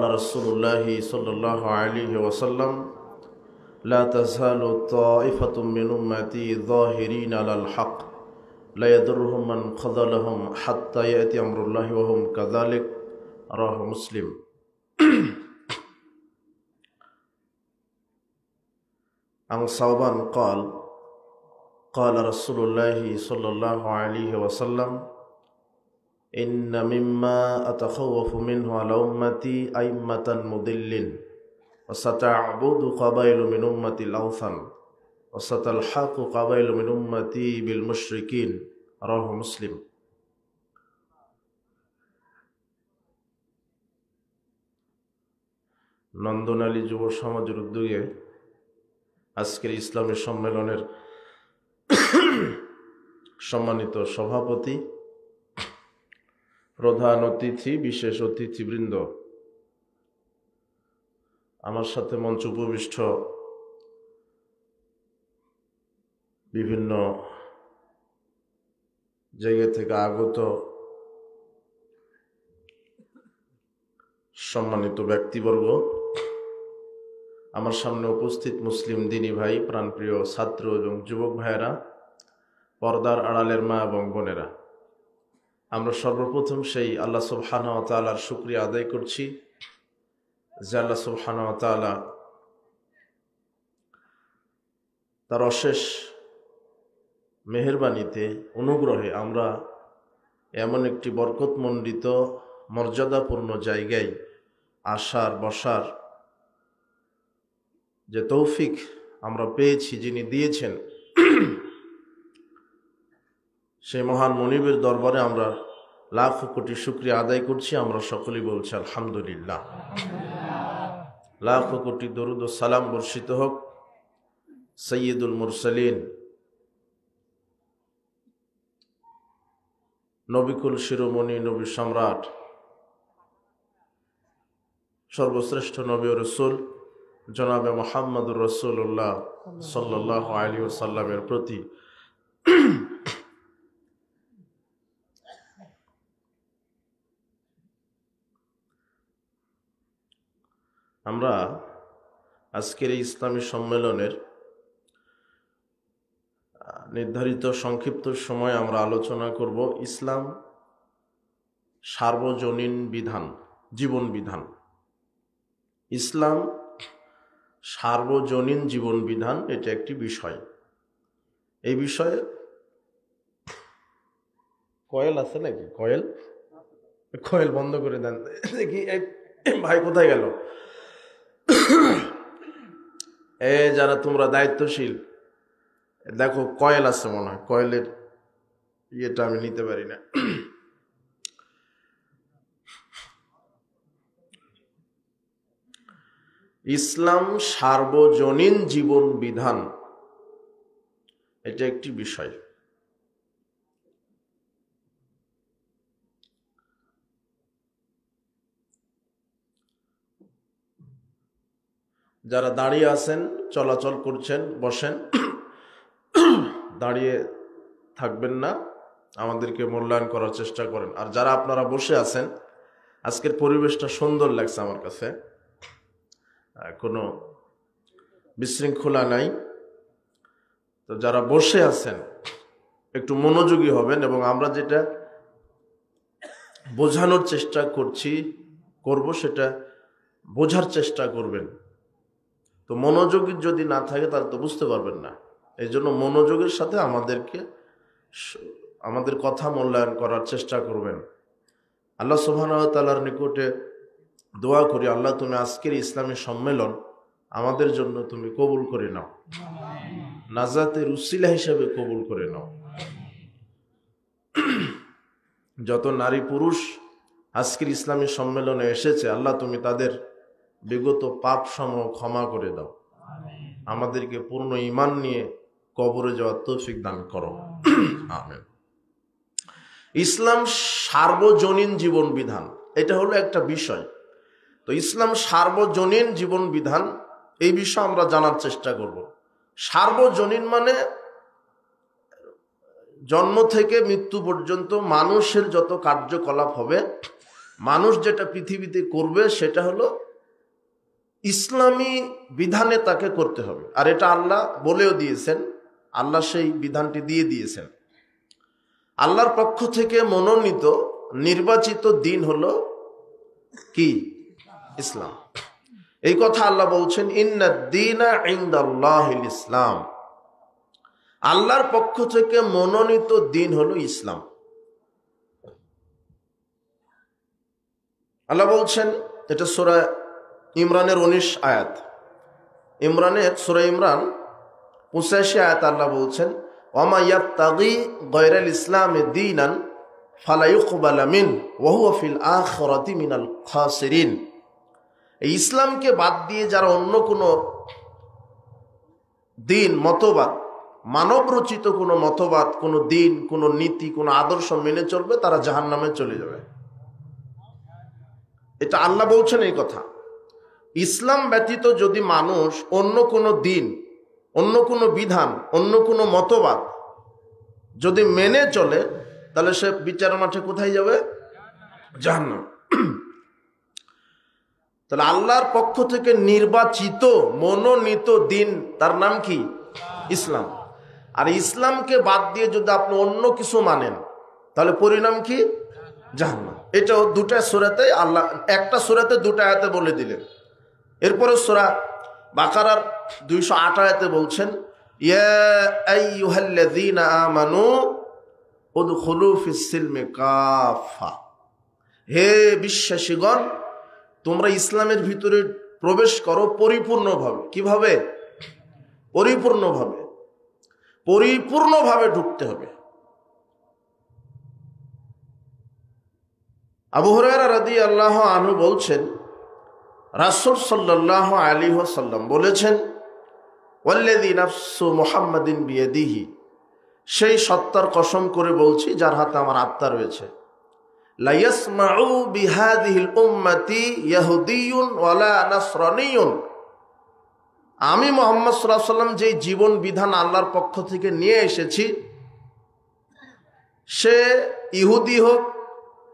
رسول الله صلى الله عليه وسلم لا تزال طائفة من أمتي ظاهرين على الحق لا يضرهم من خذلهم حتى يأتي أمر الله وهم كذلك رواه مسلم. عن ثوبان قال قال رسول الله صلى الله عليه وسلم إن مما أتخوف منه على أمتي أئمة مضلين وستعبد قبائل من أمتي الأوثان وستلحق قبائل من أمتي بالمشركين رواه مسلم. নন্দনালী যুব সমাজের উদ্যোগে আজকের ইসলামী সম্মেলনের সম্মানিত সভাপতি, প্রধান অতিথি, বিশেষ অতিথিবৃন্দ, আমার সাথে মঞ্চ উপবিষ্ট বিভিন্ন জায়গা থেকে আগত সম্মানিত ব্যক্তিবর্গ, আমার সামনে উপস্থিত মুসলিম দিনী ভাই, প্রাণপ্রিয় ছাত্র এবং যুবক ভাইয়েরা, পর্দার আড়ালের মা এবং বোনেরা, আমরা সর্বপ্রথম সেই আল্লাহ সুবহানাহু ওয়া তাআলার শুকরিয়া আদায় করছি যে আল্লাহ সুবহানাহু ওয়া তাআলা তার অশেষ মেহেরবানিতে, অনুগ্রহে আমরা এমন একটি বরকতমণ্ডিত মর্যাদাপূর্ণ জায়গায় আসার বসার যে তৌফিক আমরা পেয়েছি, যিনি দিয়েছেন, সেই মহান মনিবের দরবারে আমরা লাখ কোটি শুকরিয়া আদায় করছি। আমরা সকলেই বলছি আলহামদুলিল্লাহ। লাখ কোটি দরুদ ও সালাম বর্ষিত হোক সৈয়দুল মুরসালিন, নবিকুল শিরোমণি, নবী সম্রাট, সর্বশ্রেষ্ঠ নবী ও রাসূল জনাবে মুহাম্মদুর রাসূলুল্লাহ সাল্লাল্লাহু আলাইহি ওয়াসাল্লামের প্রতি। আমরা আজকের এই ইসলামী সম্মেলনের নির্ধারিত সংক্ষিপ্ত সময় আমরা আলোচনা করব ইসলাম সার্বজনীন বিধান, জীবন বিধান। ইসলাম সার্বজনীন জীবন বিধান, এটা একটি বিষয়। এই বিষয়ে কয়েল আছে নাকি? কয়েল বন্ধ করে দেন দেখি। ভাই কোথায় গেল? যারা তোমরা দায়িত্বশীল, দেখো কয়েল আছে মনে হয়, কয়েলের ইয়েটা আমি নিতে পারি না। ইসলাম সার্বজনীন জীবন বিধান, এটা একটি বিষয়। যারা দাঁড়িয়ে আছেন, চলাচল করছেন, বসেন, দাঁড়িয়ে থাকবেন না, আমাদেরকে মূল্যায়ন করার চেষ্টা করেন। আর যারা আপনারা বসে আছেন, আজকের পরিবেশটা সুন্দর লাগছে আমার কাছে, কোনো বিশৃঙ্খলা নাই। তো যারা বসে আছেন একটু মনোযোগী হবেন এবং আমরা যেটা বোঝানোর চেষ্টা করব সেটা বোঝার চেষ্টা করবেন। তো মনোযোগী যদি না থাকে তাহলে তো বুঝতে পারবেন না। এই জন্য মনোযোগের সাথে আমাদের কথা মূল্যায়ন করার চেষ্টা করবেন। আল্লাহ সুবহানাহু ওয়া তাআলার নিকটে দোয়া করি, আল্লাহ তুমি আজকের ইসলামী সম্মেলন আমাদের জন্য তুমি কবুল করে নাও, নাজাতের উসিলা হিসাবে কবুল করে নাও। যত নারী পুরুষ আজকের ইসলামী সম্মেলনে এসেছে, আল্লাহ তুমি তাদের বিগত পাপ সমূহ ক্ষমা করে দাও, আমাদেরকে পূর্ণ ঈমান নিয়ে কবরে যাওয়ার তৌফিক দান করো, আমিন। ইসলাম সার্বজনীন জীবন বিধান, এটা হলো একটা বিষয়। তো ইসলাম সার্বজনীন জীবন বিধান, এই বিষয়ে আমরা জানার চেষ্টা করব। সার্বজনীন মানে জন্ম থেকে মৃত্যু পর্যন্ত মানুষের যত কার্যকলাপ হবে মানুষ যেটা পৃথিবীতে করবে সেটা হলো ইসলামী বিধানে তাকে করতে হবে। আর এটা আল্লাহ বলেও দিয়েছেন, আল্লাহ সেই বিধানটি দিয়ে দিয়েছেন। আল্লাহর পক্ষ থেকে মনোনীত নির্বাচিত দিন হলো কি? ইসলাম। এই কথা আল্লাহ বলছেন, ইন্নাদ-দীনা ইনদাল্লাহিল ইসলাম। আল্লাহর পক্ষ থেকে মনোনীত দিন হলো ইসলাম। আল্লাহ বলছেন, এটা সূরা ইমরানের 19 আয়াত, সূরা ইমরান 85 আয়াত আল্লাহ বলছেন, ওয়ামা ইয়াবতাগি গায়রাল ইসলামি দীনান ফালা ইউকবালা মিনহু ওয়া হুয়া ফিল আখিরাতি মিনাল খাসিরিন। এই ইসলামকে বাদ দিয়ে যারা অন্য কোনো দিন, মতবাদ, মানব রচিত কোনো মতবাদ, কোনো দিন, কোনো নীতি, কোনো আদর্শ মেনে চলবে, তারা জাহান্নামে চলে যাবে। এটা আল্লাহ বলছেন এই কথা। ইসলাম ব্যতীত যদি মানুষ অন্য কোনো দিন, অন্য কোনো বিধান, অন্য কোনো মতবাদ যদি মেনে চলে, তাহলে সে বিচার মাঠে কোথায় যাবে? জাহান্নাম। তাহলে আল্লাহর পক্ষ থেকে নির্বাচিত মনোনীত দিন, তার নাম কি? ইসলাম। আর ইসলামকে বাদ দিয়ে যদি আপনি অন্য কিছু মানেন, তাহলে পরিণাম কি? জাহান্নাম। এটাও দুটা সূরাতে আল্লাহ, একটা সূরাতে দুটা আয়াতে বলে দিলেন। এরপরে সূরা বাকারার 208 আয়াতে বলছেন, ইয়া আইয়ুহাল্লাযীনা আমানু উদখুলু ফিস-সিলমি কাফা। হে বিশ্বাসীগণ, তোমরা ইসলামের ভিতরে প্রবেশ করো পরিপূর্ণভাবে। কিভাবে? পরিপূর্ণভাবে, পরিপূর্ণভাবে ঢুকতে হবে। আবু হুরায়রা রাদিয়াল্লাহু আনহু বলছেন, রাসূল সাল্লাল্লাহু আলাইহি ওয়াসাল্লাম বলেছেন, ওয়াল্লাযী নাফসু মুহাম্মাদিন বিয়াদিহি, সেই সত্তার কসম করে বলছি যার হাতে আমার আত্মা রয়েছে, লা ইয়াসমাউ বিহাদিহিল উম্মতি ইয়াহুদিয়ুন ওয়ালা নাসরানিয়ুন। আমি মুহাম্মদ সাল্লাল্লাহু আলাইহি ওয়াসাল্লাম যে জীবন বিধান আল্লাহর পক্ষ থেকে নিয়ে এসেছি, সে ইহুদি হোক,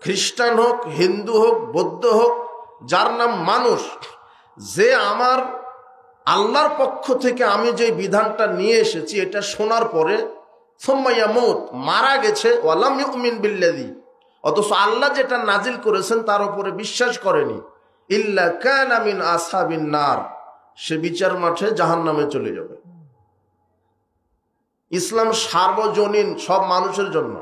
খ্রিস্টান হোক, হিন্দু হোক, বৌদ্ধ হোক, যার নাম মানুষ, যে আমার আল্লাহর পক্ষ থেকে আমি যে বিধানটা নিয়ে এসেছি এটা শোনার পরে সুম্মা ইয়ামুত, মারা গেছে, ওয়ালাম ইউমিন বিল্লাযী, অথচ আল্লাহ যেটা নাজিল করেছেন তার উপরে বিশ্বাস করেনি, ইল্লা কানা মিন আসহাবিন নার, সে বিচার মাঠে জাহান্নামে চলে যাবে। ইসলাম সার্বজনীন, সব মানুষের জন্য।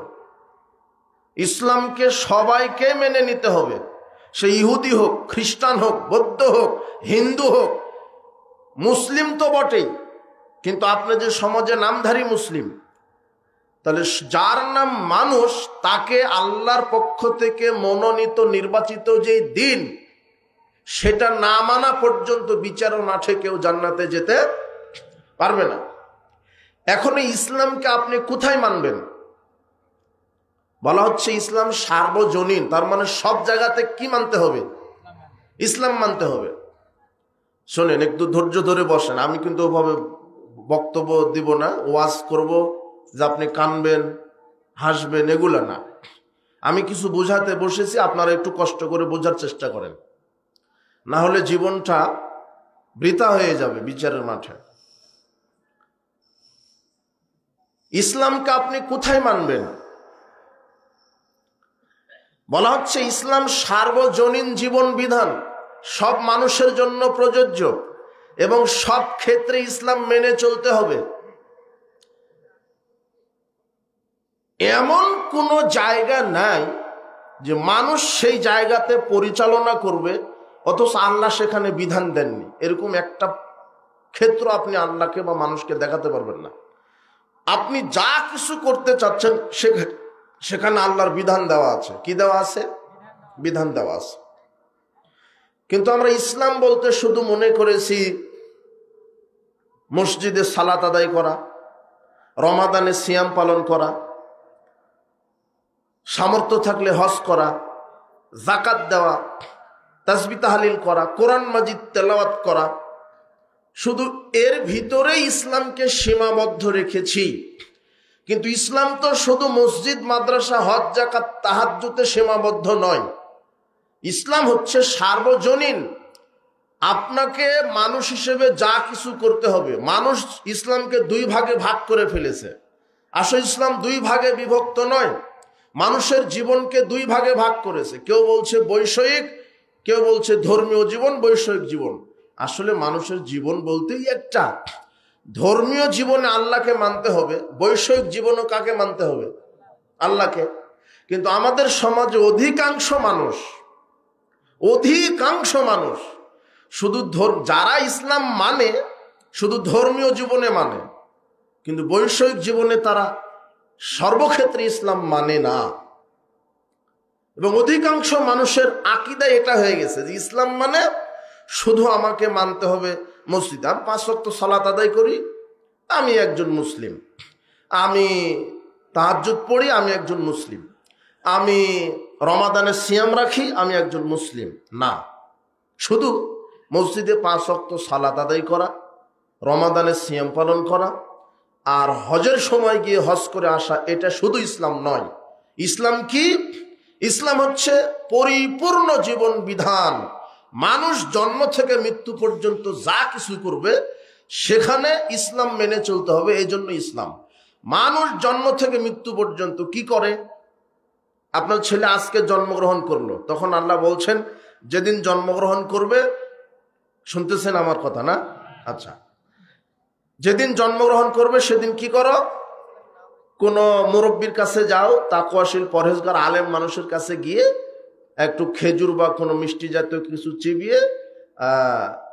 ইসলামকে সবাইকে মেনে নিতে হবে, সে ইহুদি হোক, খ্রিস্টান হোক, বৌদ্ধ হোক, হিন্দু হোক, মুসলিম তো বটেই, কিন্তু আপনি যে সমাজে নামধারী মুসলিম, তাহলে যার নাম মানুষ, তাকে আল্লাহর পক্ষ থেকে মনোনীত নির্বাচিত যে দিন, সেটা না মানা পর্যন্ত বিচার মাঠে কেউ জান্নাতে যেতে পারবে না। এখন এই ইসলামকে আপনি কোথায় মানবেন? বলা হচ্ছে ইসলাম সার্বজনীন, তার মানে সব জায়গাতে কি মানতে হবে? ইসলাম মানতে হবে। শোনেন, একটু ধৈর্য ধরে বসেন। আমি কিন্তু ওভাবে বক্তব্য দিব না, ওয়াজ করব যে আপনি কানবেন, হাসবেন, এগুলা না। আমি কিছু বোঝাতে বসেছি, আপনারা একটু কষ্ট করে বোঝার চেষ্টা করেন, না হলে জীবনটা বৃথা হয়ে যাবে বিচারের মাঠে। ইসলামকে আপনি কোথায় মানবেন? বলা হচ্ছে ইসলাম সার্বজনীন জীবন বিধান, সব মানুষের জন্য প্রযোজ্য, এবং সব ক্ষেত্রে ইসলাম মেনে চলতে হবে। এমন কোনো জায়গা নাই যে মানুষ সেই জায়গাতে পরিচালনা করবে অথচ আল্লাহ সেখানে বিধান দেননি। এরকম একটা ক্ষেত্র আপনি আল্লাহকে বা মানুষকে দেখাতে পারবেন না। আপনি যা কিছু করতে চাচ্ছেন সেখানে আল্লাহর বিধান দেওয়া আছে। কি দেওয়া আছে? বিধান দেওয়া আছে। কিন্তু আমরা ইসলাম বলতে শুধু মনে করেছি মসজিদে সালাত আদায় করা, রমাদানে সিয়াম পালন করা, সামর্থ্য থাকলে হজ করা, যাকাত দেওয়া, তাসবিহ তাহলিল করা, কোরআন মাজিদ তেলাওয়াত করা। শুধু এর ভিতরে ইসলামকে সীমাবদ্ধ রেখেছি। কিন্তু ইসলাম তো শুধু মসজিদ, মাদ্রাসা, হজ, যাকাত, তাহাজ্জুদে সীমাবদ্ধ নয়। ইসলাম হচ্ছে সার্বজনীন। আপনাকে মানুষ হিসেবে যা কিছু করতে হবে, মানুষ ইসলামকে দুই ভাগে ভাগ করে ফেলেছে। আসলে ইসলাম দুই ভাগে বিভক্ত নয়, মানুষের জীবনকে দুই ভাগে ভাগ করেছে। কেউ বলছে বৈষয়িক, কেউ বলছে ধর্মীয় জীবন, বৈষয়িক জীবন। আসলে মানুষের জীবন বলতেই একটা। ধর্মীয় জীবনে আল্লাহকে মানতে হবে, বৈষয়িক জীবনও কাকে মানতে হবে? আল্লাহকে। কিন্তু আমাদের সমাজে অধিকাংশ মানুষ শুধু যারা ইসলাম মানে শুধু ধর্মীয় জীবনে মানে, কিন্তু বৈষয়িক জীবনে তারা সর্বক্ষেত্রে ইসলাম মানে না। এবং অধিকাংশ মানুষের আকীদা এটা হয়ে গেছে যে ইসলাম মানে শুধু আমাকে মানতে হবে মসজিদে, আমি 5 ওয়াক্ত সালাত আদায় করি, আমি একজন মুসলিম, আমি তাহাজ্জুদ পড়ি, আমি একজন মুসলিম, আমি রমাদানের সিয়াম রাখি, আমি একজন মুসলিম। না, শুধু মসজিদে 5 ওয়াক্ত সালাত আদায় করা, রমাদানের সিয়াম পালন করা আর হজের সময় গিয়ে হজ করে আসা, এটা শুধু ইসলাম নয়। ইসলাম কি? ইসলাম হচ্ছে পরিপূর্ণ জীবন বিধান। মানুষ জন্ম থেকে মৃত্যু পর্যন্ত যা কিছু করবে সেখানে ইসলাম মেনে চলতে হবে। এই জন্য ইসলাম। মানুষ জন্ম থেকে মৃত্যু পর্যন্ত কি করে? আপনার ছেলে আজকে জন্মগ্রহণ করলো, তখন আল্লাহ বলছেন যেদিন জন্মগ্রহণ করবে, শুনতেছেন আমার কথা না? আচ্ছা, যেদিন জন্মগ্রহণ করবে সেদিন কি করো? কোনো মুরব্বীর কাছে যাও, তাকওয়াশীল পরহেজগার আলেম মানুষের কাছে গিয়ে একটু খেজুর বা কোনো মিষ্টি জাতীয় কিছু চিবিয়ে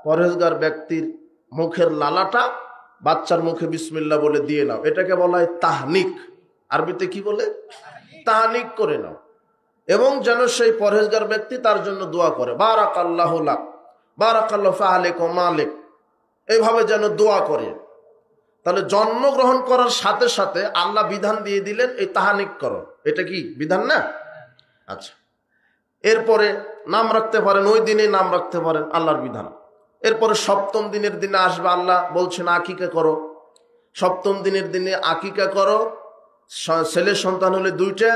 পরহেজগার ব্যক্তির মুখের লালাটা বাচ্চার মুখে বিসমিল্লাহ বলে দিয়ে নাও। এটাকে বলা হয় তাহনিক। আরবিতে কি বলে? তাহনিক করে নাও। এবং যেন সেই পরহেজগার ব্যক্তি তার জন্য দোয়া করে, বারাকাল্লাহু লাক, বারাকাল্লাহু ফাআলিক ওয়া মালিক, এইভাবে যেন দোয়া করে। তাহলে জন্মগ্রহণ করার সাথে সাথে আল্লাহ বিধান দিয়ে দিলেন এই তাহানিক করো। এটা কি বিধান না? আচ্ছা, এরপরে নাম রাখতে পারেন, ওই দিনে নাম রাখতে পারেন, আল্লাহর বিধান। এরপরে 7ম দিনের দিনে আসবে, আল্লাহ বলছেন আকিকা করো। 7ম দিনের দিনে আকিকা করো। ছেলে সন্তান হলে 2টা,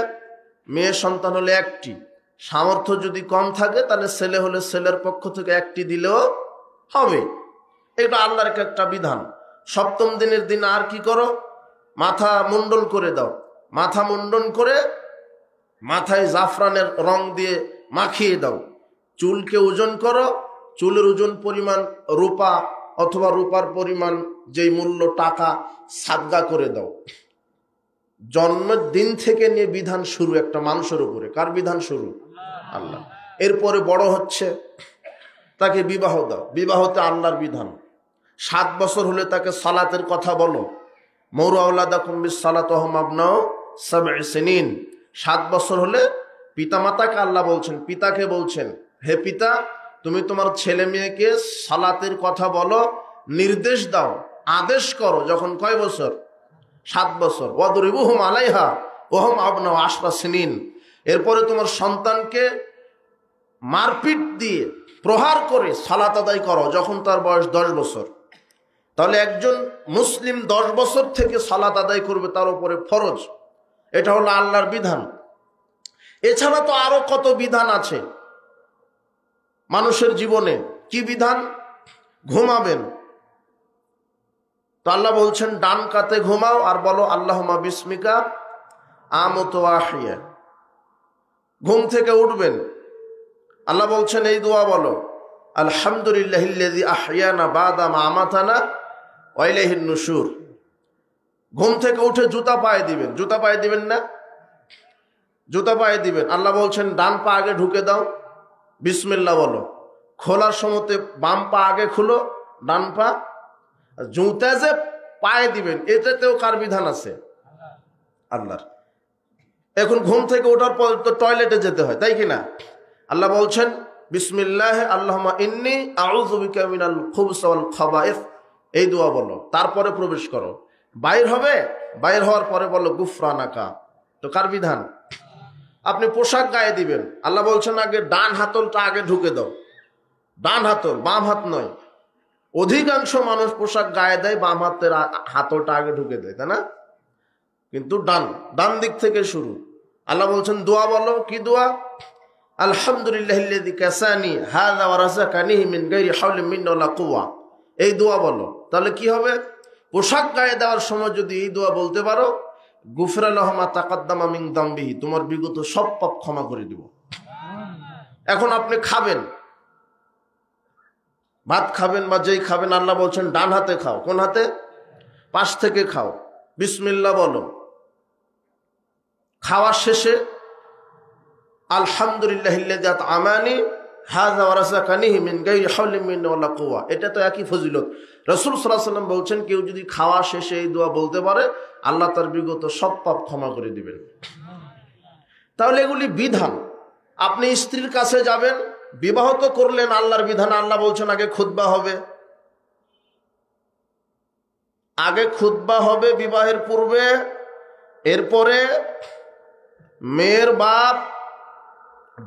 মেয়ে সন্তান হলে 1টি। সামর্থ্য যদি কম থাকে তাহলে ছেলে হলে ছেলের পক্ষ থেকে 1টি দিলেও হবে। এটা আল্লাহর একটা বিধান। 7ম দিনের দিন আর কি করো? মাথা মুন্ডন করে দাও। মাথা মুন্ডন করে মাথায় জাফরানের রং দিয়ে মাখিয়ে দাও। চুলকে ওজন করো, চুলের ওজন পরিমাণ রূপা অথবা রূপার পরিমাণ যেই মূল্য টাকা সাদগা করে দাও। জন্মদিন থেকে নিয়ে বিধান শুরু একটা মানুষের উপরে। কার বিধান শুরু? আল্লাহ। এরপরে বড় হচ্ছে, তাকে বিবাহ দাও। বিবাহতে আল্লাহর বিধান। 7 বছর হলে তাকে সালাতের কথা বলো। মৌরু আওলাদাকুম বিসসালাতি ওয়া হুম আবনাউ 7 সিনিন। 7 বছর হলে পিতামাতাকে আল্লাহ বলছেন, পিতাকে বলছেন, হে পিতা, তুমি তোমার ছেলে মেয়েকে সালাতের কথা বলো, নির্দেশ দাও, আদেশ করো। যখন কয় বছর? 7 বছর। ওয়াদরিবুহুম আলাইহা ওয়া হুম আবনাউ 10 সিনিন। এরপরে তোমার সন্তানকে মারপিট দিয়ে প্রহার করে সালাত আদায় করো যখন তার বয়স 10 বছর। তাহলে একজন মুসলিম 10 বছর থেকে সালাত আদায় করবে, তার উপরে ফরজ। এটা হলো আল্লাহর বিধান। এছাড়া তো আরো কত বিধান আছে মানুষের জীবনে। কি বিধান? ঘুমাবেন তো আল্লাহ বলছেন ডান কাতে ঘুমাও আর বলো আল্লাহুম্মা বিসমিকা আমুতু ওয়া আহইয়া। ঘুম থেকে উঠবেন, আল্লাহ বলছেন এই দোয়া বলো, আলহামদুলিল্লাহিল্লাযী আহইয়ানা বাদা মা আমাতানা ওয়া ইলাইহিন নুশুর। ঘুম থেকে উঠে জুতা পায়ে দিবেন। জুতা পায়ে দিবেন না? জুতা পায়ে দিবেন। আল্লাহ বলছেন ডান পা আগে ঢুকে দাও, বিসমিল্লাহ বলো। খোলার সময়তে বাম পা আগে খুলো, ডান পা। জুতা যে পায়ে দিবেন এটাতেও কার বিধান আছে? আল্লাহর। এখন ঘুম থেকে ওঠার পর তো টয়লেটে যেতে হয়, তাই কি না? আল্লাহ বলছেন বিসমিল্লাহ আল্লাহুম্মা ইন্নী আউযু বিকা মিনাল খুবুসি ওয়াল খাবায়েস। এই দোয়া বলো, তারপরে প্রবেশ করো। বাইর হবে, বাইর হওয়ার পরে বলো গুফরানাকা। তো কার বিধান? আপনি পোশাক গায়ে দিবেন, আল্লাহ বলছেন আগে ডান হাতলটা আগে ঢুকে দাও। ডান হাতল, বাম হাত নয়। অধিকাংশ মানুষ পোশাক গায়ে দেয়, বাম হাতের হাতলটা আগে ঢুকে দেয়, তাই না? কিন্তু ডান দিক থেকে শুরু। আল্লাহ বলছেন দোয়া বলো। কি দোয়া? আলহামদুলিল্লাহিল্লাযী কাসানি হাযা ওয়া রাযাকানি মিন গায়রি হাওলিন মিন্নি ওয়ালা কুওয়া, এই দোয়া বলো। তাহলে কি হবে? পোশাক গায়ে দেওয়ার সময় যদি এই দোয়া বলতে পারো, গুফরা লাহু মা তাকাদ্দামা মিন যামবিহি, তোমার বিগত সব পাপ ক্ষমা করে দিব। এখন আপনি খাবেন, ভাত খাবেন বা যেই খাবেন, আল্লাহ বলছেন ডান হাতে খাও। কোন হাতে? পাশ থেকে খাও। বিসমিল্লাহ বলো। খাওয়ার শেষে আলহামদুলিল্লাহিল্লাযী আত'আমানি হাযা ওয়া রাযাকানি মিন গায়রি হাওলিন মিন্নি ওয়ালা কুওয়া, এটা তো একই ফজিলত। রাসূল সাল্লাল্লাহু আলাইহি ওয়াসাল্লাম বলছেন, কেউ যদি খাওয়া শেষে এই দোয়া বলতে পারে, আল্লাহ তার বিগত সব পাপ ক্ষমা করে দিবেন। তাহলে এগুলি বিধান। আপনি স্ত্রীর কাছে যাবেন, বিবাহ তো করলেন আল্লাহর বিধানে। আল্লাহ বলছেন আগে খুতবা হবে, আগে খুতবা হবে বিবাহের পূর্বে। এরপরে মেয়ের বাপ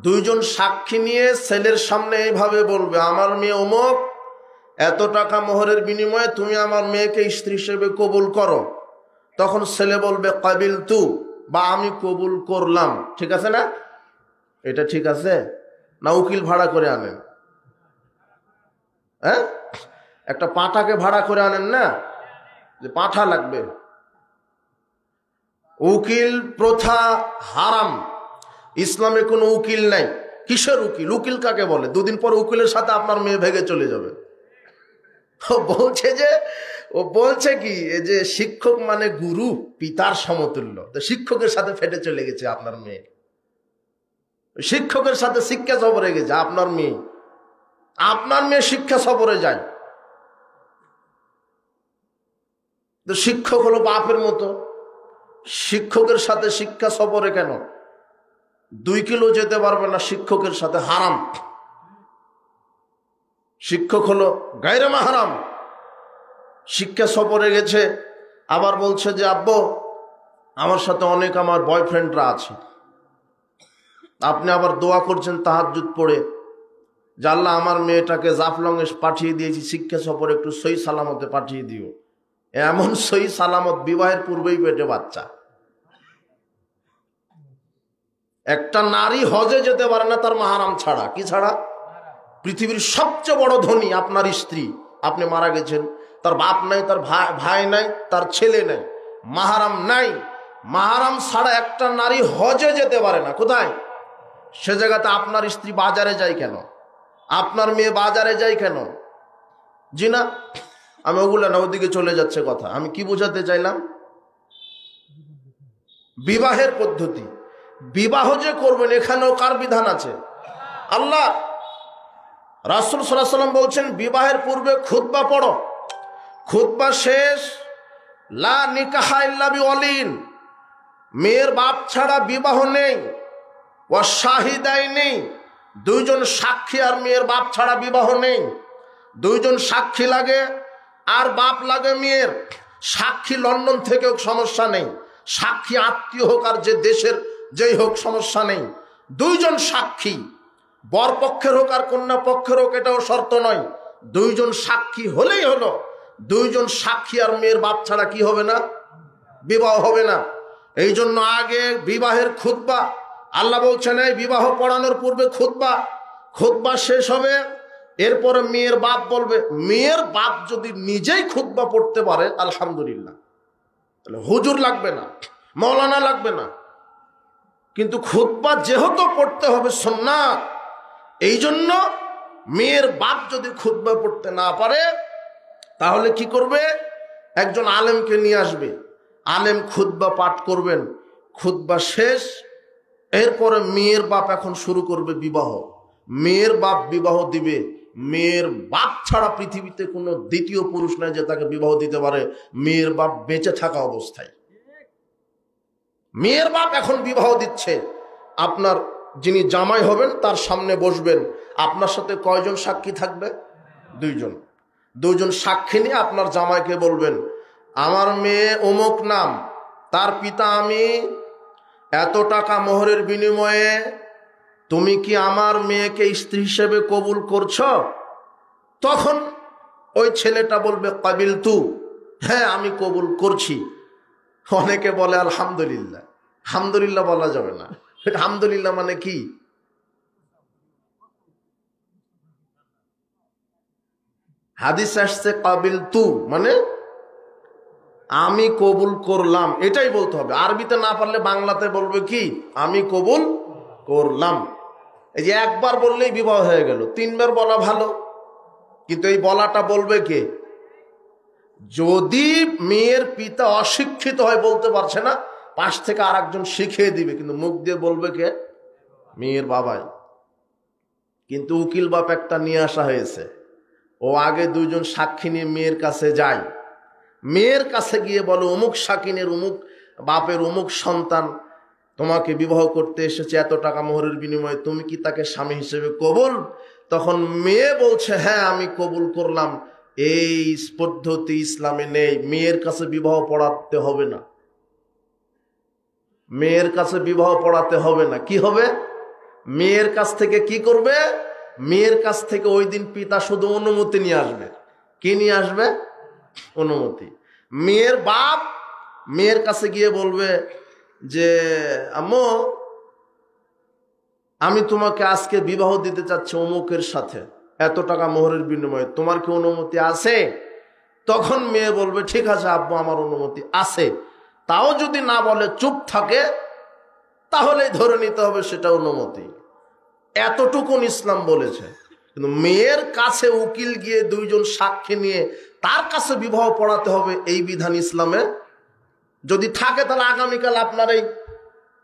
দুইজন সাক্ষী নিয়ে ছেলের সামনে এইভাবে বলবে, আমার মেয়ে অমুক, এত টাকা মোহরের বিনিময়ে তুমি আমার মেয়েকে স্ত্রী হিসেবে কবুল করো। তখন ছেলে বলবে কাবিলতু, বা আমি কবুল করলাম। ঠিক আছে না? এটা ঠিক আছে না? উকিল ভাড়া করে আনেন, হ্যাঁ? একটা পাঁঠাকে ভাড়া করে আনেন না, যে পাঁঠা লাগবে। উকিল প্রথা হারাম, ইসলামে কোনো উকিল নাই। কিসের উকিল? উকিল কাকে বলে? দুদিন পর উকিলের সাথে আপনার মেয়ে ভেগে চলে যাবে। ও বলছে কি, এই যে শিক্ষক মানে গুরু, পিতার সমতুল্য, তো শিক্ষকের সাথে ফেটে চলে গেছে আপনার মেয়ে, শিক্ষকের সাথে শিক্ষা সফরে গেছে আপনার মেয়ে। আপনার মেয়ে শিক্ষা সফরে যায়, তো শিক্ষক হলো বাপের মতো, শিক্ষকের সাথে শিক্ষা সফরে কেন? 2 কিলো যেতে পারবে না শিক্ষকের সাথে, হারাম। শিক্ষক হলো গায়রে মাহরাম, শিক্ষা সফরে গেছে। আবার বলছে যে আব্বু, আমার সাথে অনেক আমার বয়ফ্রেন্ডরা আছে। আপনি আবার দোয়া করছেন তাহাজ্জুদ পড়ে, যে আল্লাহ আমার মেয়েটাকে জাফলংয়ে পাঠিয়ে দিয়েছি, শিক্ষা সফরে একটু সহি সালামতে পাঠিয়ে দিও। এমন সহি সালামত, বিবাহের পূর্বেই পেটে বাচ্চা। একটা নারী হজে যেতে পারে না তার মাহারাম ছাড়া। কি ছাড়া? পৃথিবীর সবচেয়ে বড় ধনী আপনার স্ত্রী, আপনি মারা গেছেন, তার বাপ নাই, তার ভাই নাই, তার ছেলে নাই, মাহারাম নাই। মাহারাম ছাড়া একটা নারী হজে যেতে পারে না। কোথায়? সে জায়গাতে আপনার স্ত্রী বাজারে যায় কেন? আপনার মেয়ে বাজারে যায় কেন? জি না, আমি ওগুলো না, ওদিকে চলে যাচ্ছে কথা। আমি কি বোঝাতে চাইলাম? বিবাহের পদ্ধতি, বিবাহ যে করবেন এখানেও কার বিধান আছে? আল্লাহ। রাসূল সাল্লাল্লাহু আলাইহি ওয়াসাল্লাম বলছেন বিবাহের পূর্বে খুতবা পড়ো, খুতবা শেষ লা নিকাহা ইল্লা বিওয়ালিন, মেয়ের বাপ ছাড়া বিবাহ নেই। ওয়া শাহিদাইনি, 2 জন সাক্ষী আর মেয়ের বাপ ছাড়া বিবাহ নেই। 2 জন সাক্ষী লাগে আর বাপ লাগে মেয়ের। সাক্ষী লন্ডন থেকে হোক সমস্যা নেই, সাক্ষী আত্মীয় হোক আর যে দেশের যেই হোক সমস্যা নেই। 2 জন সাক্ষী, বর পক্ষের হোক আর কন্যা পক্ষের হোক, এটাও শর্ত নয়। 2 জন সাক্ষী হলেই হলো। 2 জন সাক্ষী আর মেয়ের বাপ ছাড়া কি হবে না? বিবাহ হবে না। এই জন্য আগে বিবাহের খুতবা। আল্লাহ বলছেন এই বিবাহ পড়ানোর পূর্বে খুতবা, খুতবা শেষ হবে, এরপরে মেয়ের বাপ বলবে। মেয়ের বাপ যদি নিজেই খুতবা পড়তে পারে আলহামদুলিল্লাহ, তাহলে হুজুর লাগবে না, মৌলানা লাগবে না। কিন্তু খুতবা যেহেতু পড়তে হবে সুন্নাত, এই জন্য মেয়ের বাপ যদি খুতবা পড়তে না পারে, তাহলে কি করবে? একজন আলেমকে নিয়ে আসবে, আলেম খুতবা পাঠ করবেন। খুতবা শেষ, এরপরে মেয়ের বাপ এখন শুরু করবে বিবাহ। মেয়ের বাপ বিবাহ দিবে। মেয়ের বাপ ছাড়া পৃথিবীতে কোনো দ্বিতীয় পুরুষ নাই যে তাকে বিবাহ দিতে পারে মেয়ের বাপ বেঁচে থাকা অবস্থায়। মেয়ের বাপ এখন বিবাহ দিচ্ছে। আপনার যিনি জামাই হবেন তার সামনে বসবেন, আপনার সাথে কয়জন সাক্ষী থাকবে? 2 জন। 2 জন সাক্ষী নিয়ে আপনার জামাইকে বলবেন, আমার মেয়ে অমুক নাম, তার পিতা আমি, এত টাকা মোহরের বিনিময়ে তুমি কি আমার মেয়েকে স্ত্রী হিসেবে কবুল করছো? তখন ওই ছেলেটা বলবে কাবিলতু, হ্যাঁ আমি কবুল করছি। অনেকে বলে আলহামদুলিল্লাহ। আলহামদুলিল্লাহ বলা যাবে না। আলহামদুলিল্লাহ মানে কি? হাদিস আসছে কাবিল তু মানে আমি কবুল করলাম, এটাই বলতে হবে। আরবিতে না পারলে বাংলাতে বলবে কি আমি কবুল করলাম। এই যে একবার বললেই বিবাহ হয়ে গেল, 3 বার বলা ভালো, কিন্তু এই বলাটা বলবে কে? যদি মেয়ের পিতা অশিক্ষিত হয়, বলতে পারছে না, পাশ থেকে আর একজন শিখিয়ে দিবে, কিন্তু মুখ দিয়ে বলবে কে? মেয়ের বাবাই। কিন্তু উকিল বাপ একটা নিয়ে আসা হয়েছে, ও আগে 2 জন সাক্ষী নিয়ে মেয়ের কাছে যায়, মেয়ের কাছে গিয়ে বলে অমুক সাকিনের অমুক বাপের অমুক সন্তান তোমাকে বিবাহ করতে এসেছে এত টাকা মোহরের বিনিময়ে, তুমি কি তাকে স্বামী হিসেবে কবুল? তখন মেয়ে বলছে হ্যাঁ আমি কবুল করলাম। এই পদ্ধতি ইসলামে নেই। মেয়ের কাছে বিবাহ পড়াতে হবে না, মেয়ের কাছে বিবাহ পড়াতে হবে না। কি হবে? মেয়ের কাছ থেকে কি করবে? মেয়ের কাছ থেকে ওই দিন পিতা শুধু অনুমতি নিয়ে আসবে। কি নিয়ে আসবে? অনুমতি। মেয়ের বাপ মেয়ের কাছে গিয়ে বলবে যে আম্মু আমি তোমাকে আজকে বিবাহ দিতে চাচ্ছি অমুকের সাথে এত টাকা মোহরের বিনিময়ে, তোমার কি অনুমতি আছে? তখন মেয়ে বলবে ঠিক আছে আব্বু আমার অনুমতি আছে। তাও যদি না বলে চুপ থাকে, তাহলে ধরে নিতে হবে সেটা অনুমতি। এতটুকুন ইসলাম বলেছে। কিন্তু মেয়ের কাছে উকিল গিয়ে 2 জন সাক্ষী নিয়ে তার কাছে বিবাহ পড়াতে হবে, এই বিধান ইসলামে যদি থাকে তাহলে আগামীকাল আপনার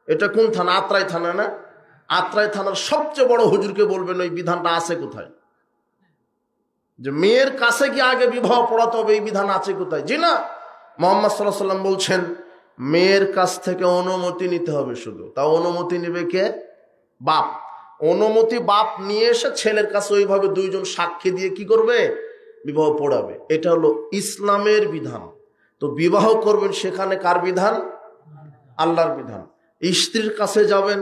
এটা কোন থানা? আত্রাই থানা না? আত্রাই থানার সবচেয়ে বড় হুজুরকে বলবেন ওই বিধানটা আছে কোথায়, যে মেয়ের কাছে গিয়ে আগে বিবাহ পড়াতে হবে, এই বিধান আছে কোথায়? জি না, মুহাম্মদ সাল্লাল্লাহু আলাইহি ওয়াসাল্লাম বলছেন মেয়ের কাছ থেকে অনুমতি নিতে হবে শুধু। তা অনুমতি নেবে কে? বাপ। অনুমতি বাপ নিয়ে এসে ছেলের কাছে ওইভাবে 2 জন সাক্ষী দিয়ে কি করবে? বিবাহ পড়াবে। এটা হলো ইসলামের বিধান। তো বিবাহ করবেন সেখানে কার বিধান? আল্লাহর বিধান। স্ত্রীর কাছে যাবেন,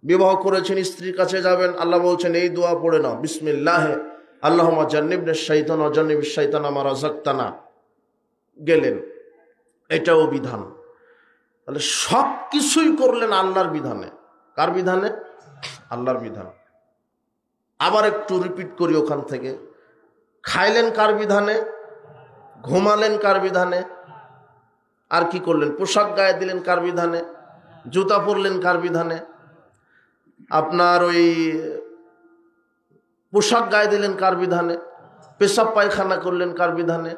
বিবাহ করেছেন স্ত্রীর কাছে যাবেন, আল্লাহ বলছেন এই দোয়া পড়ে নাও, বিসমিল্লাহে আল্লাহুম্মা জান্নিবনা শাইতান ওয়া জান্নিবিশ শাইতানা মা রাযাকতানা, গেলেন, এটাও বিধান। তাহলে সব কিছুই করলেন আল্লাহর বিধানে। কার বিধানে? আল্লাহর বিধান। আবার একটু রিপিট করি ওখান থেকে, খাইলেন কার বিধানে? ঘুমালেন কার বিধানে? আর কি করলেন? পোশাক গায়ে দিলেন কার বিধানে? জুতা পরলেন কার বিধানে? আপনার ওই পোশাক গায়ে দিলেন কার বিধানে? পেশাব পায়খানা করলেন কার বিধানে?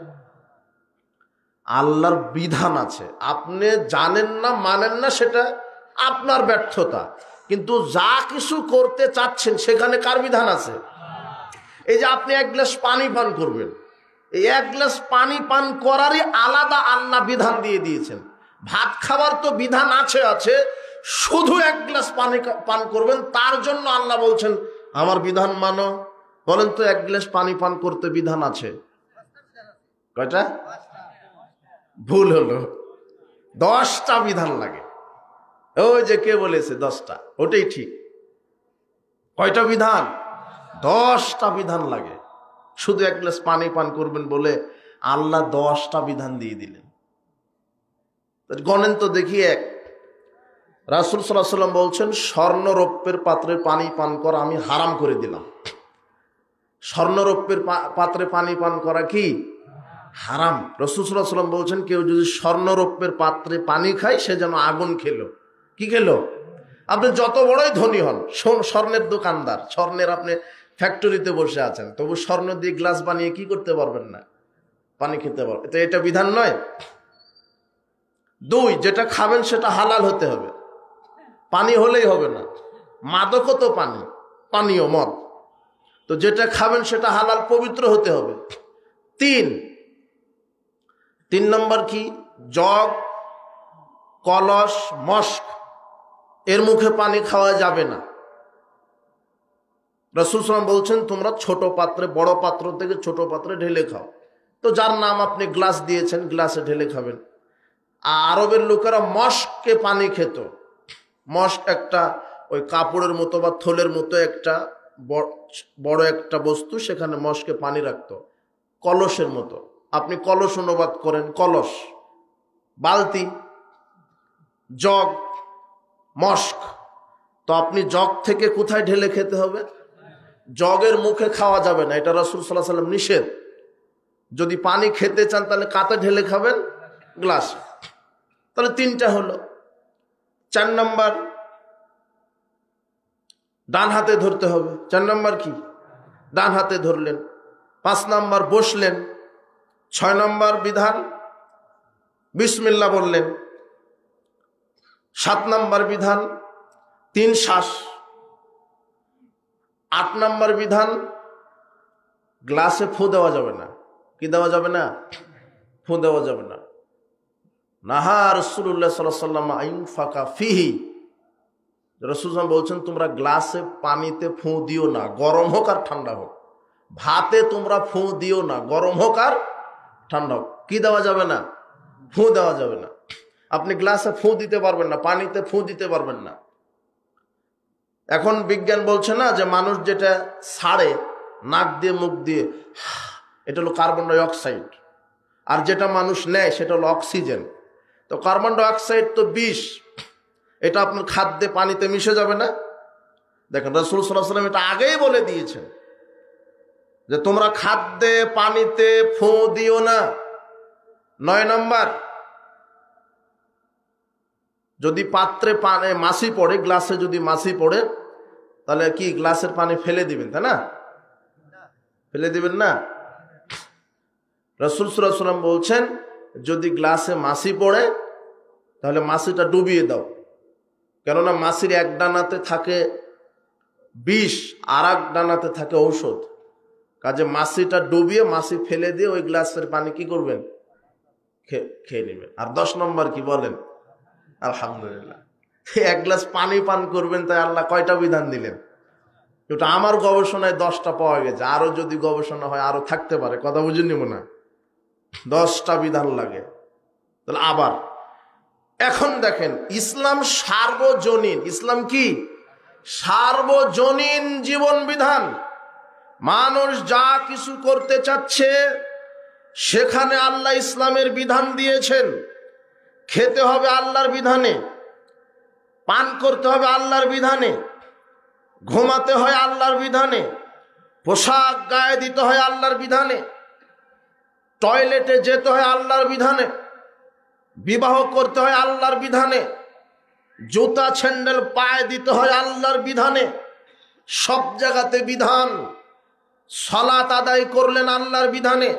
আল্লাহর বিধান আছে। আপনি জানেন না, মানেন না, সেটা আপনার ব্যর্থতা, কিন্তু যা কিছু করতে চাচ্ছেন সেখানে কার বিধান আছে? এই যে আপনি 1 গ্লাস পানি পান করবেন, এই 1 গ্লাস পানি পান করারই আলাদা আল্লাহ বিধান দিয়ে দিয়েছেন। ভাত খাবার তো বিধান আছে আছে, শুধু 1 গ্লাস পানি পান করবেন, তার জন্য আল্লাহ বলছেন আমার বিধান মানো। বলেন তো 1 গ্লাস পানি পান করতে বিধান আছে কয়টা? ভুল হলো, 10টা বিধান লাগে। ওই যে কে বলেছে 10টা, ওটাই ঠিক। কয়টা বিধান? 10টা বিধান লাগে। শুধু 1 গ্লাস পানি পান করবেন বলে আল্লাহ 10টা বিধান দিয়ে দিলেন। গণেন তো দেখি। 1, রাসূল সাল্লাল্লাহু আলাইহি ওয়াসাল্লাম বলছেন স্বর্ণরৌপ্যের পাত্রে পানি পান করা আমি হারাম করে দিলাম। স্বর্ণরৌপ্যের পাত্রে পানি পান করা কি হারাম। রাসূল সাল্লাল্লাহু আলাইহি ওয়াসাল্লাম বলছেন কেউ যদি স্বর্ণরৌপ্যের পাত্রে পানি খায় সে যেন আগুন খেলো। কি খেলো? আপনি যত বড়ই ধনী হন, স্বর্ণের দোকানদার, স্বর্ণের আপনি ফ্যাক্টরিতে বসে আছেন, তবু স্বর্ণ দিয়ে গ্লাস বানিয়ে কি করতে পারবেন না? পানি খেতে পারবেন। এটা বিধান নয়। 2, যেটা খাবেন সেটা হালাল হতে হবে, পানি হলেই হবে না। মাদকও তো পানি, পানীয় মদ, তো যেটা খাবেন সেটা হালাল পবিত্র হতে হবে। 3 নম্বর কি? জগ, কলস, মস্ক, এর মুখে পানি খাওয়া যাবে না। রাসূল সাল্লাল্লাহু আলাইহি ওয়াসাল্লাম বলছেন তোমরা ছোট পাত্রে, বড় পাত্র থেকে ছোট পাত্রে ঢেলে খাও। তো যার নাম আপনি গ্লাস দিয়েছেন গ্লাসে ঢেলে খাবেন। আরবের লোকেরা মস্কে পানি খেত। মস্ক একটা ওই কাপড়ের মতো বা থলের মতো একটা বড় একটা বস্তু, সেখানে মস্কে পানি রাখতো, কলসের মতো। আপনি কলস অনুবাদ করেন কলস, বালতি, জগ, মস্ক। তো আপনি জগ থেকে কোথায় ঢেলে খেতে হবে? জগের মুখে খাওয়া যাবে না, এটা রাসূল সাল্লাল্লাহু আলাইহি ওয়াসাল্লাম নিষেধ। যদি পানি খেতে চান তাহলে কাতে ঢেলে খাবেন? গ্লাসে। তাহলে 3টা হলো। 4 নাম্বার ডান হাতে ধরতে হবে। 4 নাম্বার কি? ডান হাতে ধরলেন। 5 নাম্বার বসলেন। 6 নাম্বার বিধান বিসমিল্লাহ বললেন। 7 নাম্বার বিধান 3 শ্বাস। 8 নাম্বার বিধান গ্লাসে ফু দেওয়া যাবে না। কি দেওয়া যাবে না? ফু দেওয়া যাবে না। নাহা রাসূলুল্লাহ সাল্লাল্লাহু আলাইহি ওয়াসাল্লাম আইনফাকা ফিহি, রাসূল বলছেন তোমরা গ্লাসে পানিতে ফু দিও না, গরম হোক আর ঠান্ডা হোক। ভাতে তোমরা ফু দিও না, গরম হোক আর ঠান্ডা হোক। কি দেওয়া যাবে না? ফু দেওয়া যাবে না। আপনি গ্লাসে ফু দিতে পারবেন না, পানিতে ফু দিতে পারবেন না। এখন বিজ্ঞান বলছে না যে মানুষ যেটা ছাড়ে নাক দিয়ে মুখ দিয়ে, এটা হলো কার্বন ডাই অক্সাইড, আর যেটা মানুষ নেয় সেটা হলো অক্সিজেন। তো কার্বন ডাই অক্সাইড তো বিষ, এটা আপনার খাদ্যে পানিতে মিশে যাবে না। দেখেন রাসূল সাল্লাল্লাহু আলাইহি ওয়াসাল্লাম এটা আগেই বলে দিয়েছেন যে তোমরা খাদ্যে পানিতে ফু দিও না। 9 নাম্বার, যদি পাত্রে পানি মাছি পড়ে, গ্লাসে যদি মাছি পড়ে, তাহলে কি গ্লাসের পানি ফেলে দিবেন? তাই না? ফেলে দিবেন না। রাসূল সাল্লাল্লাহু আলাইহি ওয়াসাল্লাম বলছেন যদি গ্লাসে মাছি পড়ে তাহলে মাছিটা ডুবিয়ে দাও। কেননা মাছির এক ডানাতে থাকে বিষ, আর এক ডানাতে থাকে ঔষধ। কাজে মাছিটা ডুবিয়ে মাছি ফেলে দিয়ে ওই গ্লাসের পানি কি করবেন? খেয়ে নেবেন। আর 10 নম্বর কি বলেন? আলহামদুলিল্লাহ। 1 গ্লাস পানি পান করবেন, তাই আল্লাহ কয়টা বিধান দিলেন? ওটা আমার গবেষণায় 10টা পাওয়া গেছে। আরো যদি গবেষণা হয় আরো থাকতে পারে, কথা বুঝে নিব না। 10টা বিধান লাগে। তাহলে আবার এখন দেখেন, ইসলাম সার্বজনীন। ইসলাম কি? সার্বজনীন জীবন বিধান। মানুষ যা কিছু করতে চাচ্ছে সেখানে আল্লাহ ইসলামের বিধান দিয়েছেন। খেতে হবে আল্লাহর বিধানে, পান করতে হবে আল্লাহর বিধানে, ঘুমাতে হয় আল্লাহর বিধানে, পোশাক গায়ে দিতে হয় আল্লাহর বিধানে, টয়লেটে যেতে হয় আল্লাহর বিধানে, বিবাহ করতে হয় আল্লাহর বিধানে, জুতা স্যান্ডেল পায়ে দিতে হয় আল্লাহর বিধানে। সব জায়গাতে বিধান। সালাত আদায় করলেন আল্লাহর বিধানে।